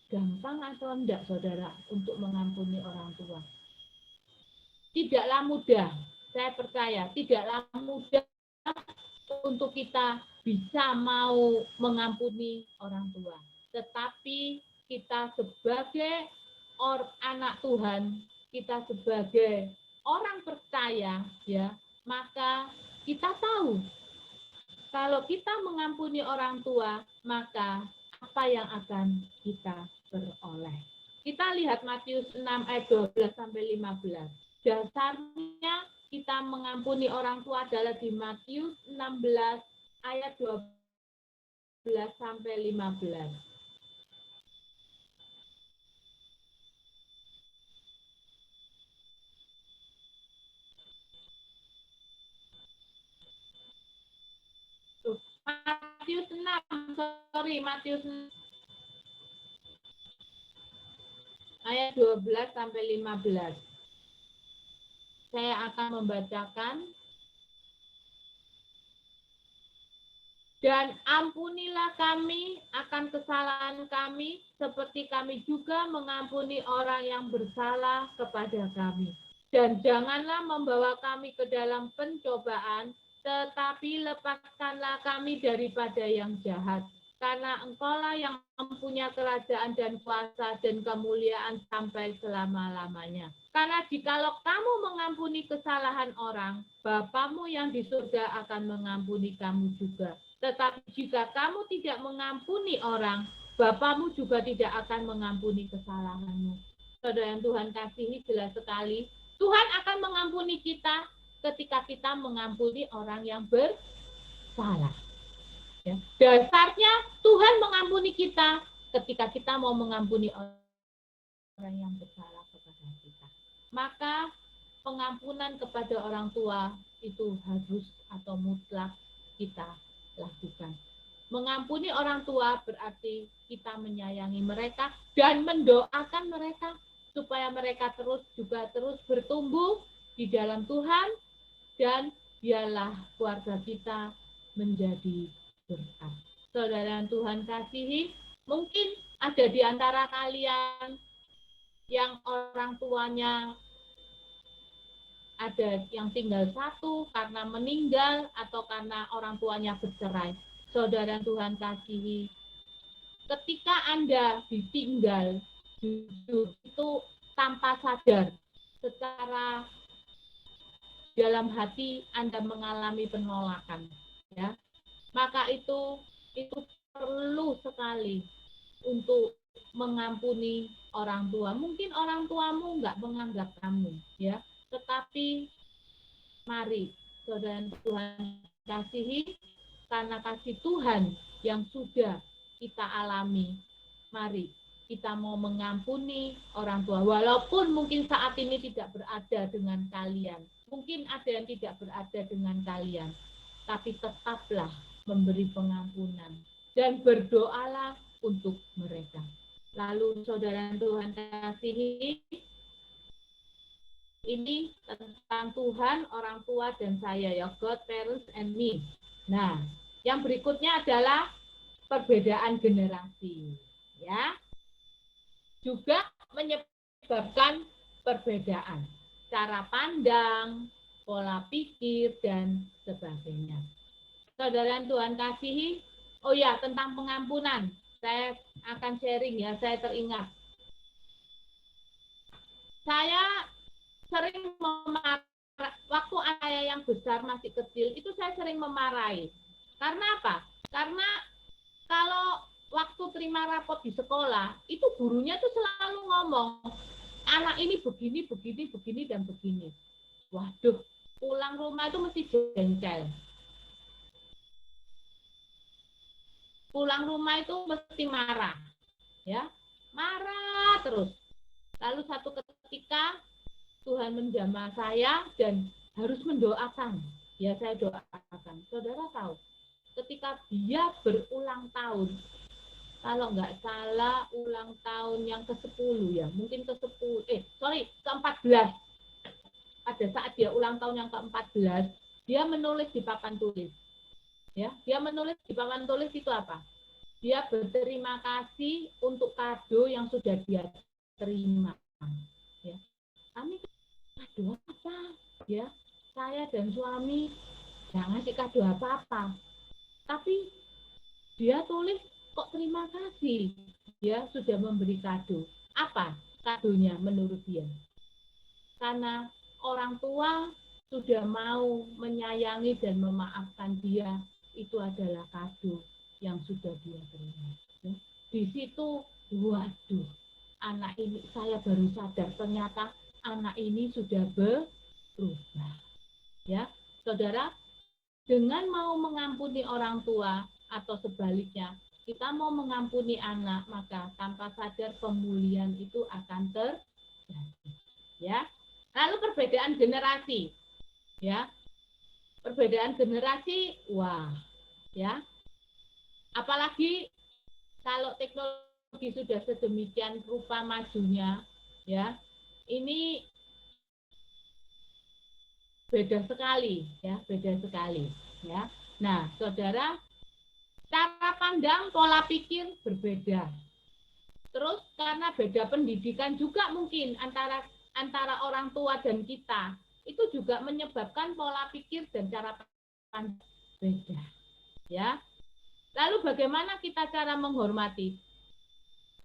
Gampang atau enggak, saudara, untuk mengampuni orang tua? Tidaklah mudah, saya percaya, tidaklah mudah untuk kita bisa mau mengampuni orang tua. Tetapi kita sebagai anak Tuhan, kita sebagai orang percaya, ya, maka kita tahu kalau kita mengampuni orang tua, maka apa yang akan kita peroleh. Kita lihat Matius 6 ayat 12 sampai 15. Dasarnya kita mengampuni orang tua adalah di Matius 16 ayat 12 sampai 15. Matius 6, Matius 6 ayat 12 sampai 15. Saya akan membacakan. Dan ampunilah kami akan kesalahan kami, seperti kami juga mengampuni orang yang bersalah kepada kami. Dan janganlah membawa kami ke dalam pencobaan, tetapi lepaskanlah kami daripada yang jahat. Karena Engkaulah yang mempunyai kerajaan dan kuasa dan kemuliaan sampai selama-lamanya. Karena jikalau kamu mengampuni kesalahan orang, Bapamu yang di surga akan mengampuni kamu juga. Tetapi jika kamu tidak mengampuni orang, Bapamu juga tidak akan mengampuni kesalahanmu. Saudara yang Tuhan kasihi, jelas sekali, Tuhan akan mengampuni kita ketika kita mengampuni orang yang bersalah. Ya. Dasarnya Tuhan mengampuni kita ketika kita mau mengampuni orang yang bersalah kepada kita. Maka pengampunan kepada orang tua itu harus atau mutlak kita lakukan. Mengampuni orang tua berarti kita menyayangi mereka dan mendoakan mereka supaya mereka terus bertumbuh di dalam Tuhan dan biarlah keluarga kita menjadi berkat. Saudara yang Tuhan kasihi, mungkin ada di antara kalian yang orang tuanya ada yang tinggal satu karena meninggal atau karena orang tuanya bercerai. Saudara yang Tuhan kasihi, ketika Anda ditinggal jujur itu tanpa sadar, secara dalam hati Anda mengalami penolakan, ya. Maka itu perlu sekali untuk mengampuni orang tua. Mungkin orang tuamu nggak menganggap kamu, ya. Tetapi mari, saudara Tuhan kasihi, karena kasih Tuhan yang sudah kita alami, mari kita mau mengampuni orang tua. Walaupun mungkin saat ini tidak berada dengan kalian, mungkin ada yang tidak berada dengan kalian, tapi tetaplah memberi pengampunan dan berdoalah untuk mereka. Lalu saudara Tuhan kasihi, ini tentang Tuhan, orang tua, dan saya, ya, God, parents, and me. Nah, yang berikutnya adalah perbedaan generasi, ya. Juga menyebabkan perbedaan cara pandang, pola pikir, dan sebagainya. Saudara yang Tuhan kasihi, oh ya, tentang pengampunan, saya akan sharing, ya, saya teringat. Saya sering memarah, waktu saya yang besar masih kecil, itu saya sering memarahi. Karena apa? Karena kalau waktu terima rapot di sekolah, itu gurunya tuh selalu ngomong, anak ini begini, begini, begini, dan begini. Waduh, pulang rumah itu mesti jengkel. Pulang rumah itu mesti marah, ya, marah terus. Lalu satu ketika Tuhan menjamah saya dan harus mendoakan. Ya, saya doakan. Saudara tahu, ketika dia berulang tahun, kalau nggak salah ulang tahun yang ke-10 ya, mungkin ke-10, ke-14. Pada saat dia ulang tahun yang ke-14, dia menulis di papan tulis. Ya, dia menulis di papan tulis itu apa? Dia berterima kasih untuk kado yang sudah dia terima. Ya. Kami kado apa? Ya, saya dan suami jangan ngasih kado apa-apa. Tapi dia tulis kok terima kasih ya sudah memberi kado. Apa kadonya menurut dia? Karena orang tua sudah mau menyayangi dan memaafkan dia, itu adalah kado yang sudah dia terima. Di situ, waduh, anak ini saya baru sadar ternyata anak ini sudah berubah. Ya, saudara, dengan mau mengampuni orang tua atau sebaliknya, kita mau mengampuni anak, maka tanpa sadar pemulihan itu akan terjadi. Ya. Lalu perbedaan generasi. Ya. Perbedaan generasi, wah, ya. Apalagi kalau teknologi sudah sedemikian rupa majunya, ya. Ini beda sekali, ya, beda sekali, ya. Nah, saudara, cara pandang, pola pikir berbeda. Terus karena beda pendidikan juga mungkin antara orang tua dan kita, itu juga menyebabkan pola pikir dan cara pandang beda, ya. Lalu bagaimana kita cara menghormati?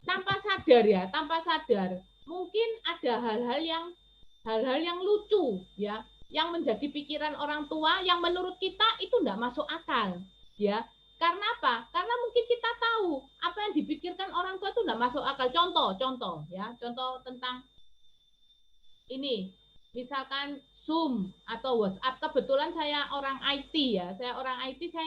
Tanpa sadar ya, tanpa sadar, mungkin ada hal-hal yang lucu, ya, yang menjadi pikiran orang tua yang menurut kita itu tidak masuk akal, ya. Karena apa? Karena mungkin kita tahu apa yang dipikirkan orang tua itu tidak masuk akal. Contoh, ya, contoh tentang ini, misalkan Zoom atau WhatsApp. Kebetulan saya orang IT ya, saya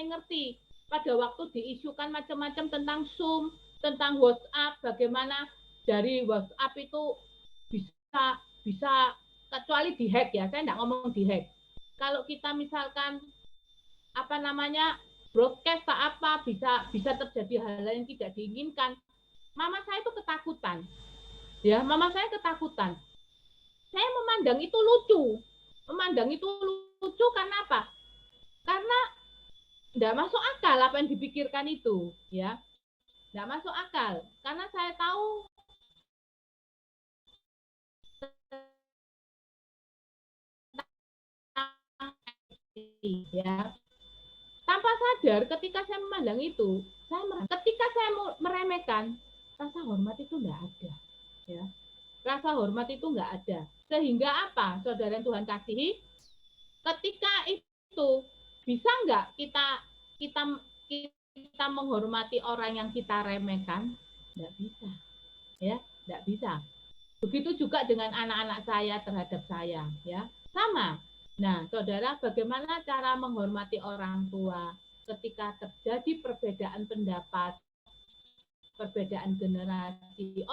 ngerti. Pada waktu diisukan macam-macam tentang Zoom, tentang WhatsApp, bagaimana dari WhatsApp itu bisa kecuali dihack ya, saya tidak ngomong dihack. Kalau kita misalkan broadcast apa bisa terjadi hal yang tidak diinginkan. Mama saya itu ketakutan. Ya, mama saya ketakutan. Saya memandang itu lucu. Karena apa? Karena tidak masuk akal apa yang dipikirkan itu, ya. Tidak masuk akal. Karena saya tahu ya. Tanpa sadar ketika saya memandang itu, ketika saya meremehkan, rasa hormat itu enggak ada, ya. Rasa hormat itu enggak ada. Sehingga apa? Saudara yang Tuhan kasihi, ketika itu bisa enggak kita menghormati orang yang kita remehkan? Enggak bisa. Ya, enggak bisa. Begitu juga dengan anak-anak saya terhadap saya, ya. Sama. Nah, saudara, bagaimana cara menghormati orang tua ketika terjadi perbedaan pendapat, perbedaan generasi?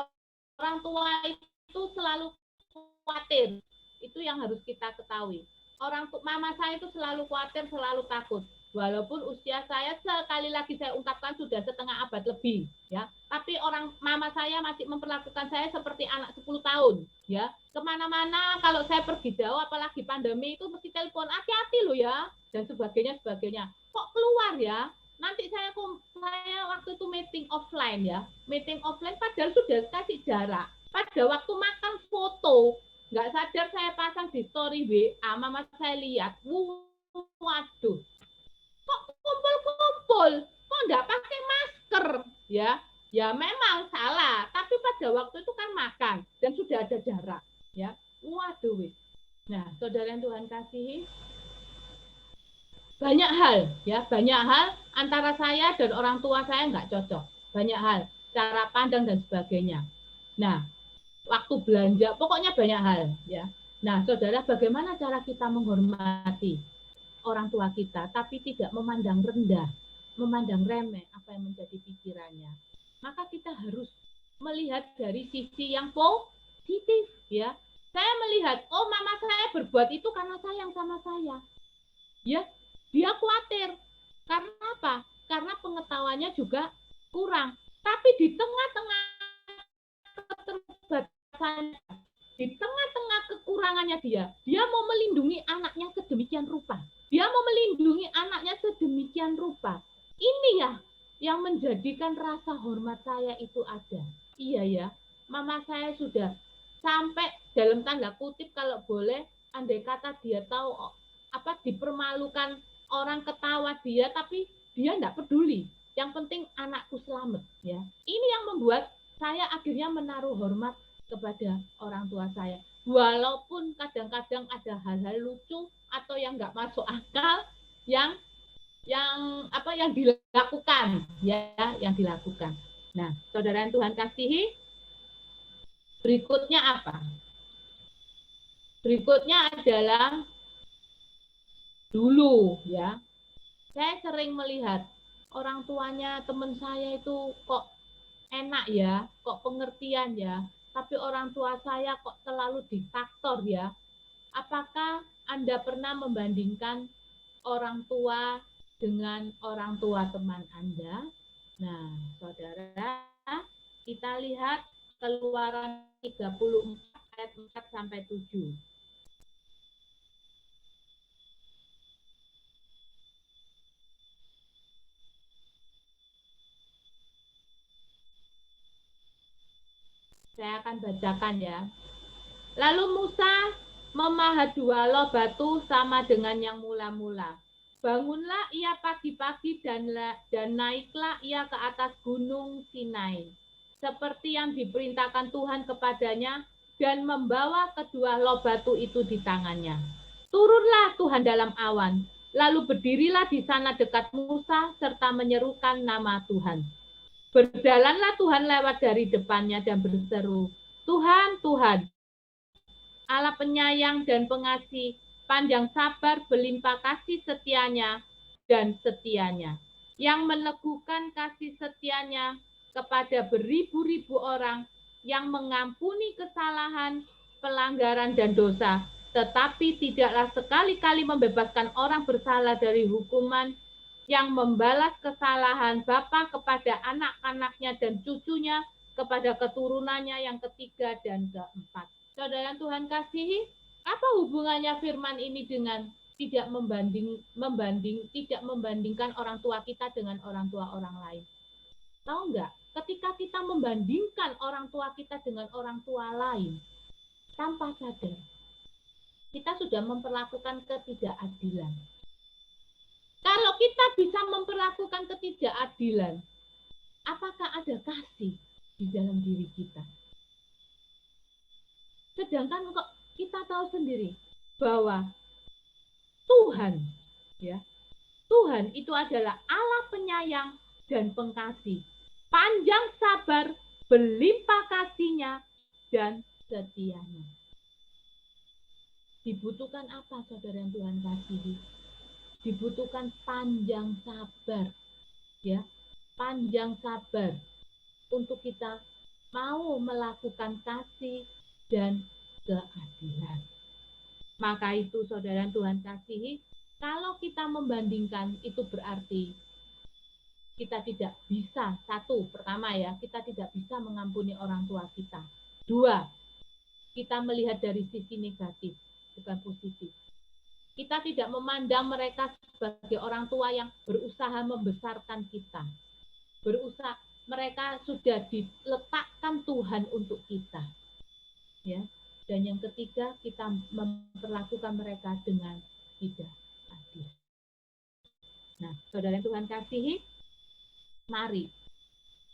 Orang tua itu selalu khawatir. Itu yang harus kita ketahui. Mama saya itu selalu khawatir, selalu takut. Walaupun usia saya sekali lagi saya ungkapkan sudah setengah abad lebih, ya. Tapi mama saya masih memperlakukan saya seperti anak 10 tahun, ya. Kemana-mana kalau saya pergi jauh, apalagi pandemi itu mesti telepon, hati-hati lo ya, dan sebagainya. Kok keluar ya? Nanti saya waktu itu meeting offline ya, padahal sudah kasih jarak. Pada waktu makan foto, nggak sadar saya pasang di story WA, mama saya lihat, waduh, kok kumpul-kumpul, kok nggak pakai masker, ya. Ya memang salah, tapi pada waktu itu kan makan dan sudah ada jarak, ya. Waduh. Nah, saudara yang Tuhan kasihi, banyak hal antara saya dan orang tua saya nggak cocok, banyak hal, cara pandang dan sebagainya. Nah, waktu belanja, pokoknya banyak hal, ya. Nah, saudara, bagaimana cara kita menghormati orang tua kita, tapi tidak memandang rendah, memandang remeh apa yang menjadi pikirannya? Maka kita harus melihat dari sisi yang positif, ya. Saya melihat, oh mama saya berbuat itu karena sayang sama saya. Ya, dia khawatir. Karena apa? Karena pengetahuannya juga kurang. Tapi di tengah-tengah keterbatasan, di tengah-tengah kekurangannya dia mau melindungi anaknya sedemikian rupa. Dia mau melindungi anaknya sedemikian rupa. Ini ya yang menjadikan rasa hormat saya itu ada. Iya ya, mama saya sudah sampai dalam tanda kutip kalau boleh, andai kata dia tahu apa dipermalukan orang ketawa dia, tapi dia tidak peduli. Yang penting anakku selamat ya. Ini yang membuat saya akhirnya menaruh hormat kepada orang tua saya. Walaupun kadang-kadang ada hal-hal lucu atau yang nggak masuk akal yang dilakukan ya, yang dilakukan. Nah, saudara yang Tuhan kasihi, berikutnya apa? Berikutnya adalah dulu ya. Saya sering melihat orang tuanya teman saya itu kok enak ya, kok pengertian ya, tapi orang tua saya kok terlalu diktator ya. Apakah Anda pernah membandingkan orang tua dengan orang tua teman Anda? Nah, saudara, kita lihat Keluaran 34 ayat 4 sampai 7. Saya akan bacakan ya. Lalu Musa memahat 2 loh batu sama dengan yang mula-mula. Bangunlah ia pagi-pagi dan naiklah ia ke atas gunung Sinai, seperti yang diperintahkan Tuhan kepadanya, dan membawa kedua loh batu itu di tangannya. Turunlah Tuhan dalam awan, lalu berdirilah di sana dekat Musa serta menyerukan nama Tuhan. Berjalanlah Tuhan lewat dari depannya dan berseru, Tuhan, Tuhan, Allah penyayang dan pengasih, panjang sabar, berlimpah kasih setianya dan setianya, yang meneguhkan kasih setianya kepada beribu-ribu orang, yang mengampuni kesalahan, pelanggaran dan dosa, tetapi tidaklah sekali-kali membebaskan orang bersalah dari hukuman, yang membalas kesalahan bapa kepada anak-anaknya dan cucunya, kepada keturunannya yang ketiga dan keempat. Saudara yang Tuhan kasihi, apa hubungannya firman ini dengan tidak membandingkan orang tua kita dengan orang tua orang lain? Tahu nggak? Ketika kita membandingkan orang tua kita dengan orang tua lain, tanpa sadar, kita sudah memperlakukan ketidakadilan. Kalau kita bisa memperlakukan ketidakadilan, apakah ada kasih di dalam diri kita? Sedangkan kok kita tahu sendiri bahwa Tuhan, ya, Tuhan itu adalah Allah penyayang dan pengkasih, panjang sabar, berlimpah kasihnya dan setianya. Dibutuhkan apa, saudara yang Tuhan kasihi? Dibutuhkan panjang sabar, ya, panjang sabar untuk kita mau melakukan kasih dan keadilan. Maka itu saudara yang Tuhan kasihi, kalau kita membandingkan itu berarti kita tidak bisa, satu, pertama ya, kita tidak bisa mengampuni orang tua kita. Dua, kita melihat dari sisi negatif, bukan positif. Kita tidak memandang mereka sebagai orang tua yang berusaha membesarkan kita. Mereka sudah diletakkan Tuhan untuk kita. Ya. Dan yang ketiga, kita memperlakukan mereka dengan tidak adil. Nah, saudara yang Tuhan kasihi, mari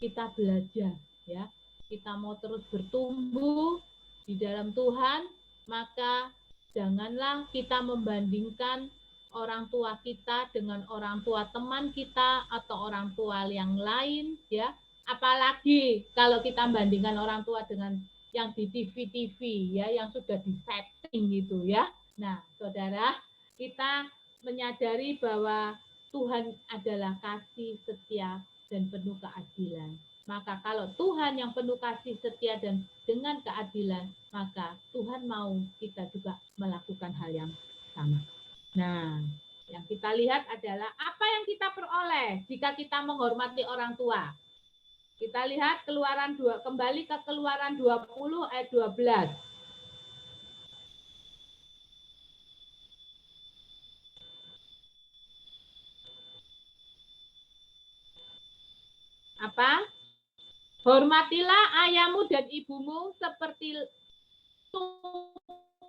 kita belajar ya. Kita mau terus bertumbuh di dalam Tuhan, maka janganlah kita membandingkan orang tua kita dengan orang tua teman kita atau orang tua yang lain ya. Apalagi kalau kita bandingkan orang tua dengan yang di TV-TV ya, yang sudah di-setting gitu ya. Nah, saudara, kita menyadari bahwa Tuhan adalah kasih, setia, dan penuh keadilan. Maka kalau Tuhan yang penuh kasih setia dan dengan keadilan, maka Tuhan mau kita juga melakukan hal yang sama. Nah, yang kita lihat adalah apa yang kita peroleh jika kita menghormati orang tua. Kita lihat kembali ke Keluaran 20 ayat 12. Apa? Hormatilah ayahmu dan ibumu seperti supaya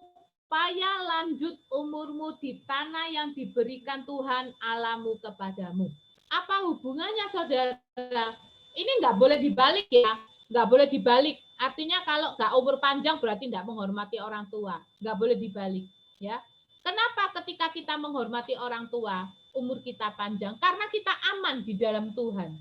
lanjut umurmu di tanah yang diberikan Tuhan Allahmu kepadamu. Apa hubungannya, saudara? Ini nggak boleh dibalik ya, nggak boleh dibalik. Artinya kalau nggak umur panjang berarti nggak menghormati orang tua, nggak boleh dibalik ya. Kenapa ketika kita menghormati orang tua, umur kita panjang? Karena kita aman di dalam Tuhan.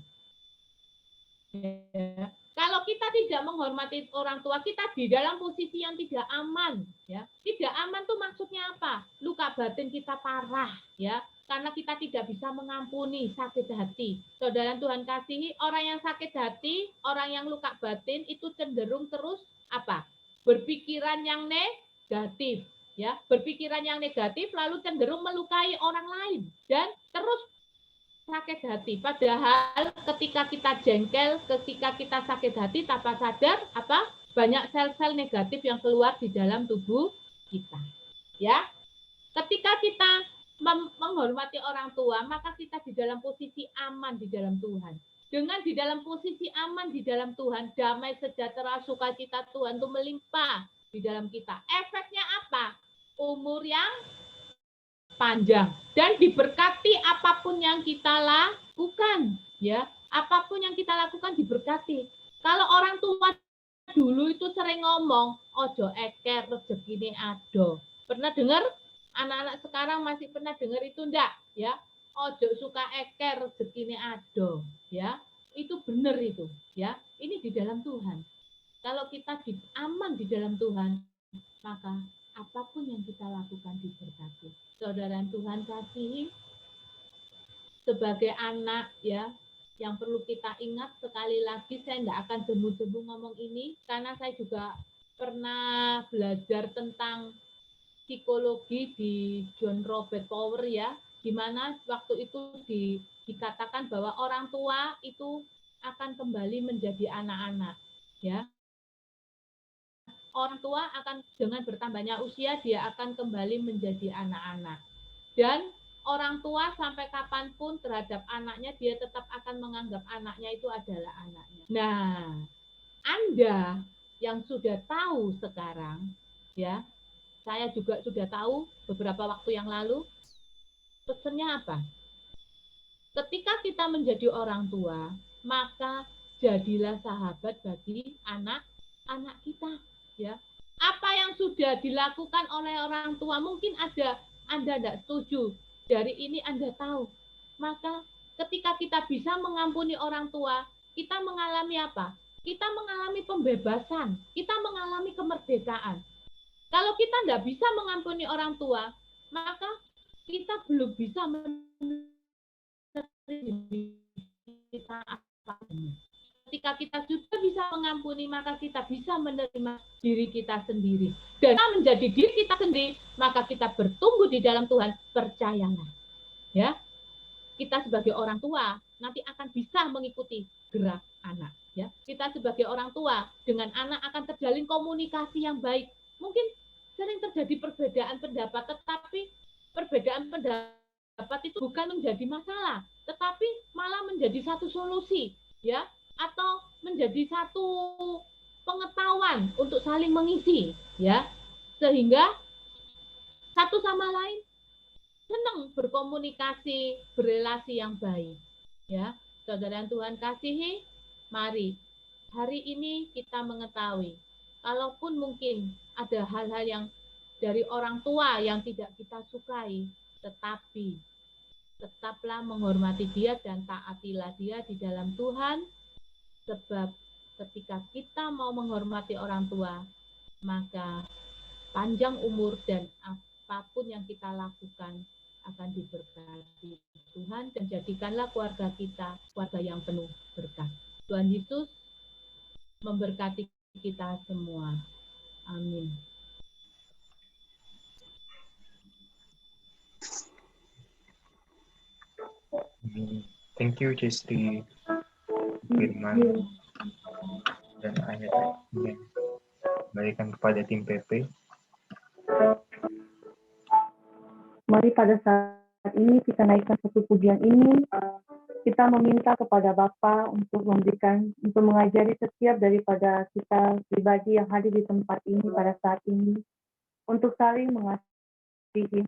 Ya. Kalau kita tidak menghormati orang tua, kita di dalam posisi yang tidak aman, ya. Tidak aman tuh maksudnya apa? Luka batin kita parah, ya. Karena kita tidak bisa mengampuni sakit hati. Saudara Tuhan kasihi, orang yang sakit hati, orang yang luka batin itu cenderung terus apa? Berpikiran yang negatif, ya. Berpikiran yang negatif lalu cenderung melukai orang lain dan terus sakit hati. Padahal ketika kita jengkel, ketika kita sakit hati tanpa sadar, apa? Banyak sel-sel negatif yang keluar di dalam tubuh kita. Ya. Ketika kita menghormati orang tua, maka kita di dalam posisi aman di dalam Tuhan. Dengan di dalam posisi aman di dalam Tuhan, damai sejahtera sukacita Tuhan itu melimpah di dalam kita. Efeknya apa? Umur yang panjang dan diberkati apapun yang kita lakukan, ya. Apapun yang kita lakukan diberkati. Kalau orang tua dulu itu sering ngomong, ojo eker rezekine ado. Pernah dengar? Anak-anak sekarang masih pernah dengar itu enggak, ya? Ojo suka eker rezekine ado, ya. Itu benar itu, ya. Ini di dalam Tuhan. Kalau kita aman di dalam Tuhan, maka apapun yang kita lakukan diberkati. Saudara Tuhan kasihi, sebagai anak ya, yang perlu kita ingat sekali lagi, saya tidak akan jemu-jemu ngomong ini, karena saya juga pernah belajar tentang psikologi di John Robert Power ya, di mana waktu itu dikatakan bahwa orang tua itu akan kembali menjadi anak-anak ya. Orang tua akan dengan bertambahnya usia dia akan kembali menjadi anak-anak. Dan orang tua sampai kapanpun terhadap anaknya dia tetap akan menganggap anaknya itu adalah anaknya. Nah, Anda yang sudah tahu sekarang ya, saya juga sudah tahu beberapa waktu yang lalu, pesannya apa? Ketika kita menjadi orang tua, maka jadilah sahabat bagi anak-anak kita ya. Apa yang sudah dilakukan oleh orang tua mungkin ada Anda tidak setuju, dari ini Anda tahu. Maka ketika kita bisa mengampuni orang tua, kita mengalami apa? Kita mengalami pembebasan, kita mengalami kemerdekaan. Kalau kita tidak bisa mengampuni orang tua, maka kita belum bisa menerima kita apa adanya. Ketika kita sudah bisa mengampuni, maka kita bisa menerima diri kita sendiri. Dan kita menjadi diri kita sendiri, maka kita bertumbuh di dalam Tuhan. Percayalah. Ya, kita sebagai orang tua nanti akan bisa mengikuti gerak anak. Ya, kita sebagai orang tua dengan anak akan terjalin komunikasi yang baik. Mungkin sering terjadi perbedaan pendapat, tetapi perbedaan pendapat itu bukan menjadi masalah, tetapi malah menjadi satu solusi, ya, atau menjadi satu pengetahuan untuk saling mengisi, ya, sehingga satu sama lain senang berkomunikasi, berelasi yang baik, ya. Saudara Tuhan kasihi, mari hari ini kita mengetahui, kalaupun mungkin ada hal-hal yang dari orang tua yang tidak kita sukai, tetapi tetaplah menghormati dia dan taatilah dia di dalam Tuhan, sebab ketika kita mau menghormati orang tua, maka panjang umur dan apapun yang kita lakukan akan diberkati Tuhan, dan jadikanlah keluarga kita keluarga yang penuh berkat. Tuhan Yesus memberkati kita semua. Amin. Thank you Jessri, firman dan ayat-ayatnya. Kembalikan kepada tim PP. Mari pada saat ini kita naikkan satu pujian ini. Kita meminta kepada Bapa untuk mengajari setiap daripada kita pribadi yang hadir di tempat ini pada saat ini, untuk saling mengasihi,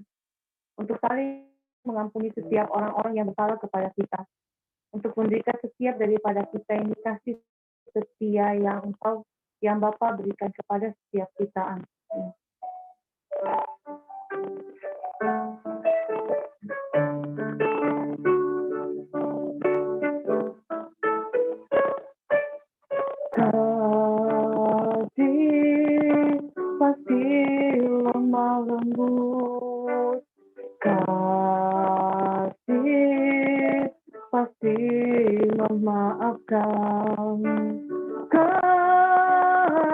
untuk saling mengampuni setiap orang-orang yang bersalah kepada kita, untuk memberikan setiap daripada kita ini kasih setia yang Bapa berikan kepada setiap kita. Kasih pasti lemah lembut, kasih pasti memaafkan,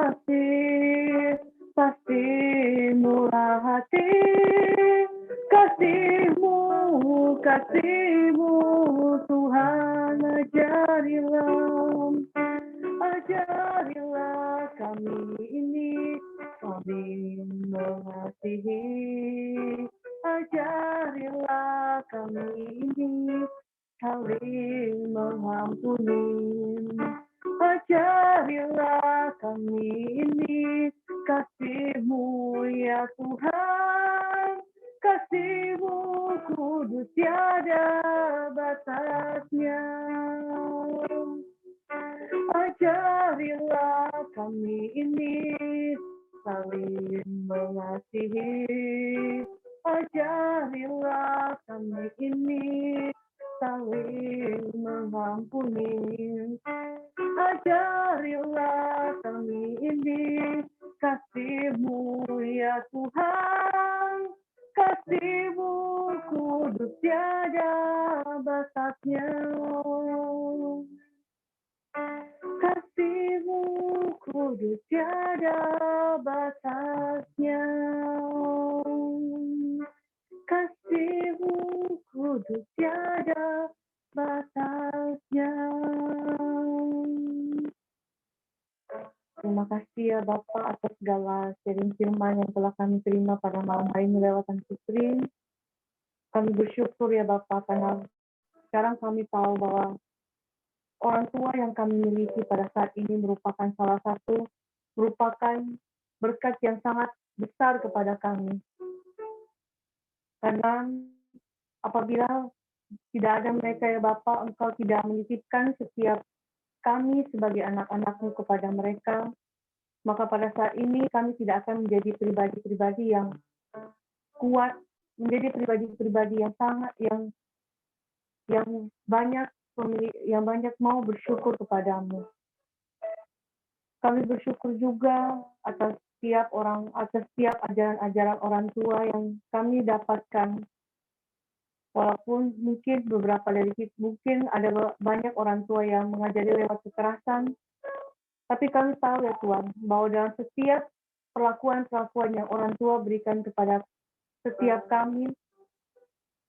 kasih pasti murah hati, kasihmu Tuhan ajarilah kami ini saling mengasihi, ajarilah kami ini saling mengampuni, ajarilah kami ini kasih-Mu ya Tuhan, kasih-Mu kudus tiada batasnya. Ajarilah kami ini saling mengasihi, ajarilah kami ini saling mengampuni, ajarilah kami ini kasih-Mu ya Tuhan, kasih-Mu kudus tiada batasnya. Kasih-Mu kudus tiada batasnya. Kasih-Mu kudus tiada batasnya. Terima kasih ya Bapak atas segala sharing firman yang telah kami terima pada malam hari ini lewat Putri. Kami bersyukur ya Bapak karena sekarang kami tahu bahwa orang tua yang kami miliki pada saat ini merupakan berkat yang sangat besar kepada kami. Karena apabila tidak ada mereka ya Bapak, Engkau tidak menitipkan setiap kami sebagai anak-anak-Mu kepada mereka, maka pada saat ini kami tidak akan menjadi pribadi-pribadi yang kuat, menjadi pribadi-pribadi yang sangat yang banyak mau bersyukur kepadamu. Kami bersyukur juga atas setiap ajaran-ajaran orang tua yang kami dapatkan. Walaupun mungkin beberapa dari kita, mungkin ada banyak orang tua yang mengajari lewat kekerasan, tapi kami tahu ya Tuhan, bahwa dalam setiap perlakuan-perlakuan yang orang tua berikan kepada setiap kami,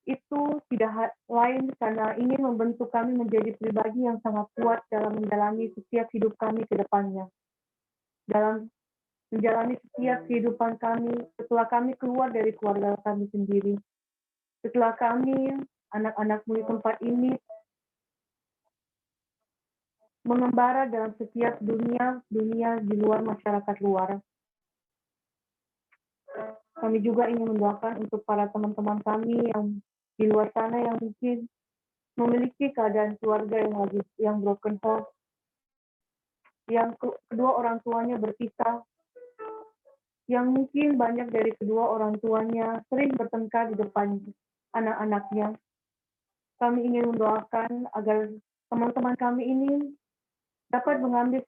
itu tidak lain karena ingin membentuk kami menjadi pribadi yang sangat kuat dalam menjalani setiap hidup kami ke depannya. Dalam menjalani setiap kehidupan kami setelah kami keluar dari keluarga kami sendiri. Setelah kami, anak-anak-Mu di tempat ini, mengembara dalam setiap dunia di luar masyarakat luar. Kami juga ingin mendoakan untuk para teman-teman kami yang di luar sana yang mungkin memiliki keadaan keluarga yang broken home, yang kedua orang tuanya berpisah, yang mungkin banyak dari kedua orang tuanya sering bertengkar di depan anak-anaknya. Kami ingin mendoakan agar teman-teman kami ini dapat mengambil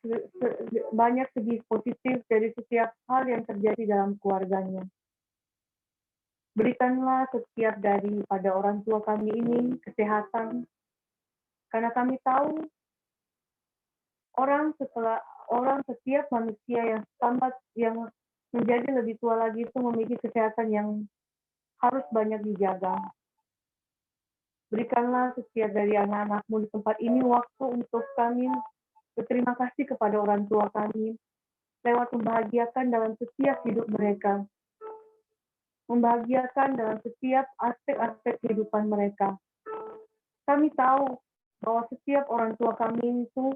banyak segi positif dari setiap hal yang terjadi dalam keluarganya. Berikanlah setiap daripada orang tua kami ini kesehatan, karena kami tahu orang setiap manusia yang tambat yang menjadi lebih tua lagi itu memiliki kesehatan yang harus banyak dijaga. Berikanlah setiap dari anak-anakmu di tempat ini waktu untuk kami berterima kasih kepada orang tua kami lewat membahagiakan dalam setiap hidup mereka. Membahagiakan dalam setiap aspek-aspek kehidupan mereka. Kami tahu bahwa setiap orang tua kami itu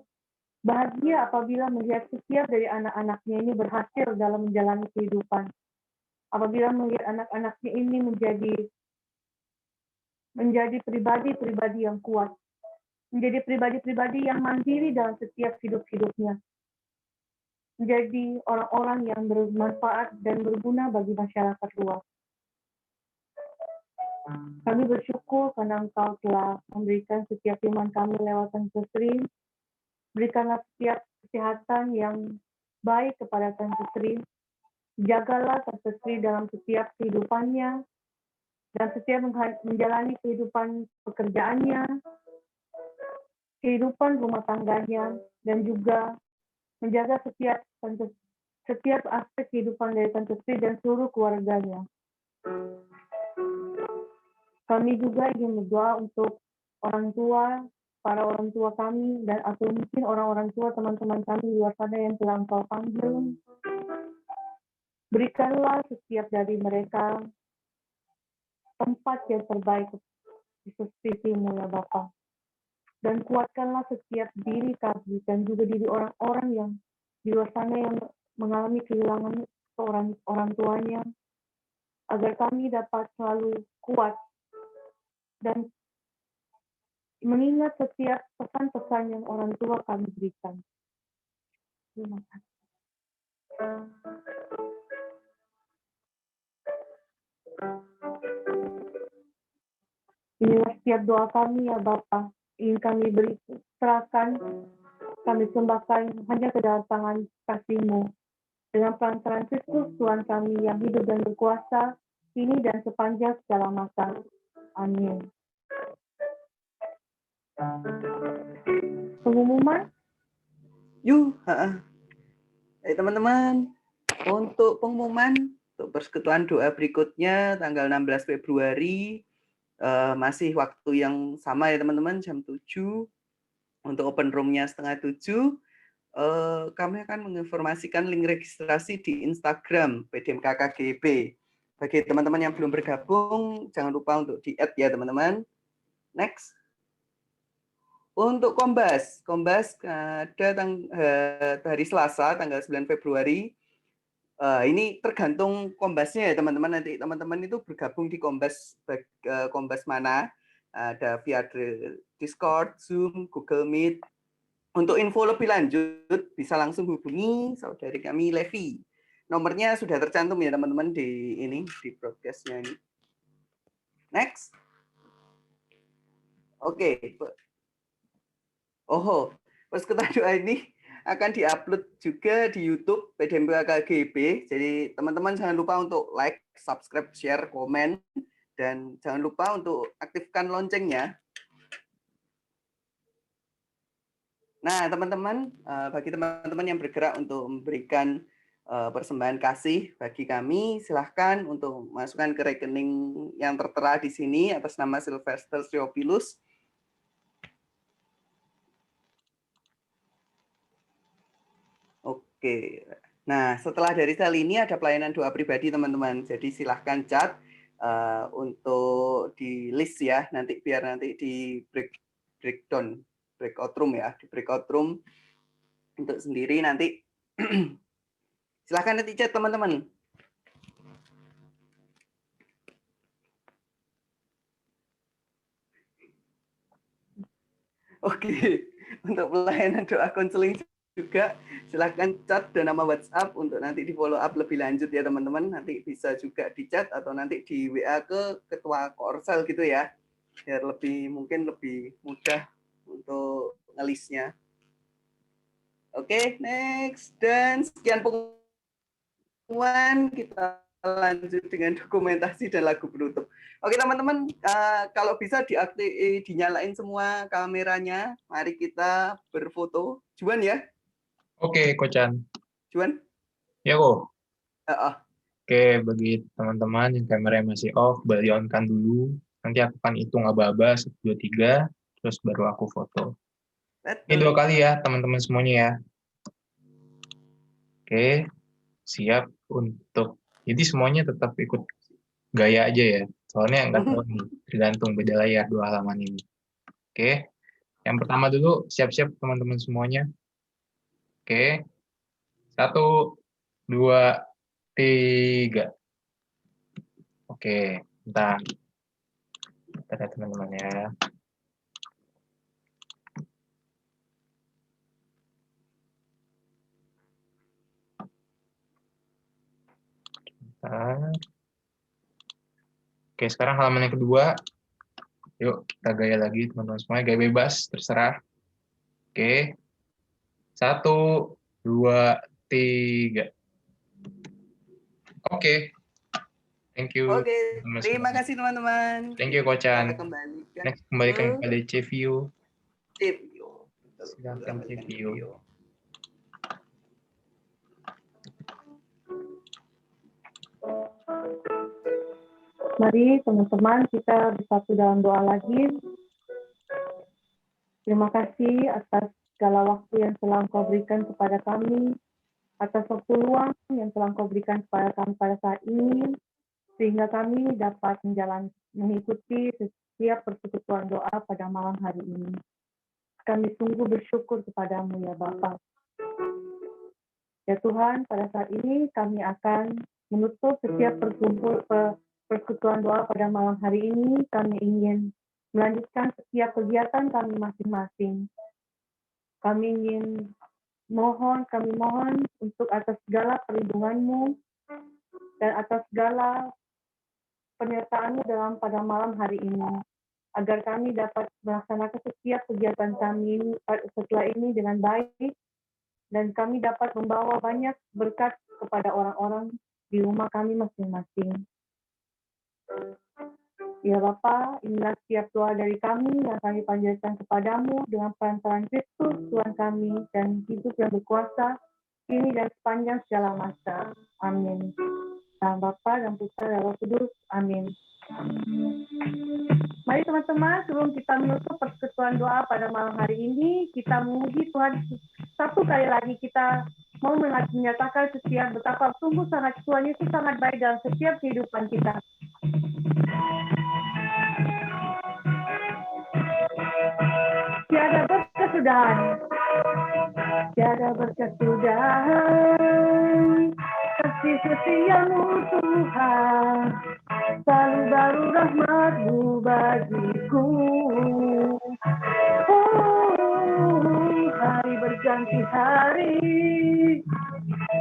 bahagia apabila melihat setiap dari anak-anaknya ini berhasil dalam menjalani kehidupan. Apabila melihat anak-anaknya ini menjadi pribadi-pribadi yang kuat. Menjadi pribadi-pribadi yang mandiri dalam setiap hidup-hidupnya. Menjadi orang-orang yang bermanfaat dan berguna bagi masyarakat luas. Kami bersyukur karena Engkau telah memberikan setiap firman kami lewat Tante Sri. Berikanlah setiap kesehatan yang baik kepada Tante Sri. Jagalah Tante Sri dalam setiap kehidupannya dan setiap menjalani kehidupan pekerjaannya, kehidupan rumah tangganya, dan juga menjaga setiap aspek kehidupan dari Tante Sri dan seluruh keluarganya. Kami juga ingin berdoa untuk orang tua, para orang tua kami, dan atau mungkin orang-orang tua teman-teman kami di luar sana yang telah Engkau panggil. Berikanlah setiap dari mereka tempat yang terbaik di sisimu ya Bapa. Dan kuatkanlah setiap diri kami dan juga diri orang-orang yang di luar sana yang mengalami kehilangan orang tuanya, agar kami dapat selalu kuat dan mengingat setiap pesan-pesan yang orang tua kami berikan. Terima kasih. Inilah setiap doa kami ya Bapa. Ingin kami serahkan, kami sembahkan hanya ke dalam tangan kasih-Mu. Dengan perantaraan Kristus Tuhan kami yang hidup dan berkuasa, kini dan sepanjang segala masa. Amin. Pengumuman? Teman-teman, untuk pengumuman untuk persekutuan doa berikutnya tanggal 16 Februari masih waktu yang sama ya teman-teman, jam 7. Untuk open room-nya 6:30. Kami akan menginformasikan link registrasi di Instagram PDMKKGB. Bagi teman-teman yang belum bergabung, jangan lupa untuk di-add ya teman-teman. Next. Untuk Kombas ada hari Selasa tanggal 9 Februari. Ini tergantung Kombasnya ya teman-teman. Nanti teman-teman itu bergabung di Kombas mana. Ada via Discord, Zoom, Google Meet. Untuk info lebih lanjut bisa langsung hubungi saudari kami Levi. Nomornya sudah tercantum ya teman-teman di broadcast-nya ini. Next. Oke. Persekutuan doa ini akan diupload juga di YouTube PDMKKGB. Jadi teman-teman jangan lupa untuk like, subscribe, share, komen, dan jangan lupa untuk aktifkan loncengnya. Nah, teman-teman, bagi teman-teman yang bergerak untuk memberikan persembahan kasih bagi kami, silahkan untuk masukkan ke rekening yang tertera di sini atas nama Sylvester Theophilus. Oke. Nah, setelah dari sel ini ada pelayanan doa pribadi, teman-teman. Jadi silahkan chat untuk di list ya, nanti biar nanti di breakout room ya, di breakout room untuk sendiri nanti. Silahkan nanti chat teman-teman. Oke, untuk pelayanan doa konseling juga silahkan chat dan nama WhatsApp untuk nanti di follow up lebih lanjut ya teman-teman. Nanti bisa juga di chat atau nanti di WA ke ketua Korsel gitu ya, biar mungkin lebih mudah untuk ngelisnya. Oke, next. Dan sekian pengumuman, kita lanjut dengan dokumentasi dan lagu penutup. Oke teman-teman, kalau bisa dinyalain semua kameranya. Mari kita berfoto. Juan ya, Oke, Kocan. Juan. Ya, kok. Ah, Oke, bagi teman-teman yang kameranya masih off, boleh di-on-kan dulu. Nanti aku akan hitung aba-aba, 1, 2, 3, terus baru aku foto. Ini 2 kali ya, teman-teman semuanya ya. Oke, siap untuk... Jadi semuanya tetap ikut gaya aja ya. Soalnya nggak tahu nih, tergantung beda layar 2 halaman ini. Oke, yang pertama dulu, siap-siap teman-teman semuanya. Oke, 1, 2, 3. Oke, bentar. Bentar ya teman-teman ya. Bentar. Oke, sekarang halaman yang kedua. Yuk, kita gaya lagi teman-teman semuanya. Gaya bebas, terserah. Oke. 1, 2, 3. Oke. Thank you. Oke, teman-teman terima semua. kasih teman-teman. Thank you, Kita Kocan. kembalikan Next, kembalikan ke kepada Cevio. Cevio. Silakan Cevio. Mari teman-teman kita bersatu dalam doa lagi. Terima kasih atas segala waktu yang telah Engkau berikan kepada kami, atas waktu luang yang telah Engkau berikan kepada kami pada saat ini, sehingga kami dapat mengikuti setiap persekutuan doa pada malam hari ini. Kami sungguh bersyukur kepadamu ya Bapa. Ya Tuhan, pada saat ini kami akan menutup setiap persekutuan doa pada malam hari ini. Kami ingin melanjutkan setiap kegiatan kami masing-masing. Kami mohon untuk atas segala perlindungan-Mu dan atas segala penyertaan-Mu dalam pada malam hari ini, agar kami dapat melaksanakan setiap kegiatan kami setelah ini dengan baik, dan kami dapat membawa banyak berkat kepada orang-orang di rumah kami masing-masing. Ya Bapa, inilah setiap doa dari kami yang kami panjatkan kepadamu dengan perantaraan Kristus Tuhan kami dan hidup yang berkuasa kini dan sepanjang segala masa. Amin. Dalam Bapa dan Putra dan Roh Kudus. Amin. Mari teman-teman, sebelum kita menutup persekutuan doa pada malam hari ini, kita memuji Tuhan satu kali lagi. Kita mau menyatakan setiap betapa sungguh sangat Tuhan Yesus sangat baik dalam setiap kehidupan kita. Tiada berkesudahan, tiada berkesudahan, kasih setiamu Tuhan, selalu baru rahmat-Mu bagiku. Hari berganti hari,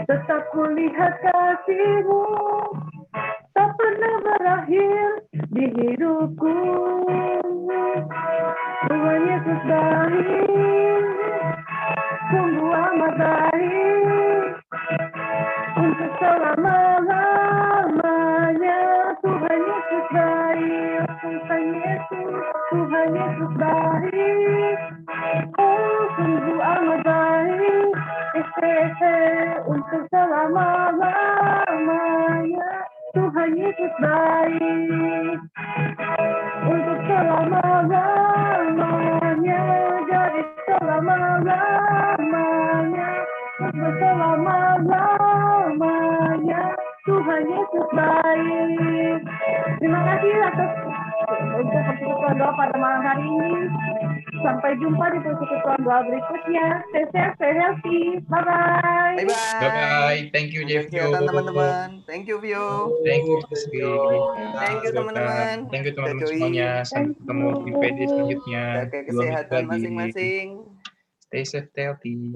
tetap kulihat kasih-Mu, tak pernah berakhir di hidupku. Tuhan Yesus baik, sungguh amat baik, untuk selama-lamanya. Tuhan Yesus baik, Tuhan Yesus baik, oh sungguh amat baik, untuk selama-lamanya. Tuhan Yesus baik, untuk selama-lamanya, jadi selama-lamanya, untuk selama-lamanya. Tuhan Yesus baik. Terima kasih atas untuk persekutuan doa pada malam hari ini. Sampai jumpa di persekutuan doa berikutnya. Stay safe, stay healthy. Bye-bye. Bye-bye. Thank you, Cevio. Teman-teman. Thank you, Vio. Thank you, Rizky. Thank you, teman-teman. Thank you, teman-teman Udah join. semuanya. Sampai ketemu di PD selanjutnya. Jaga 2 minggu kesehatan lagi. masing-masing. Stay safe, stay healthy.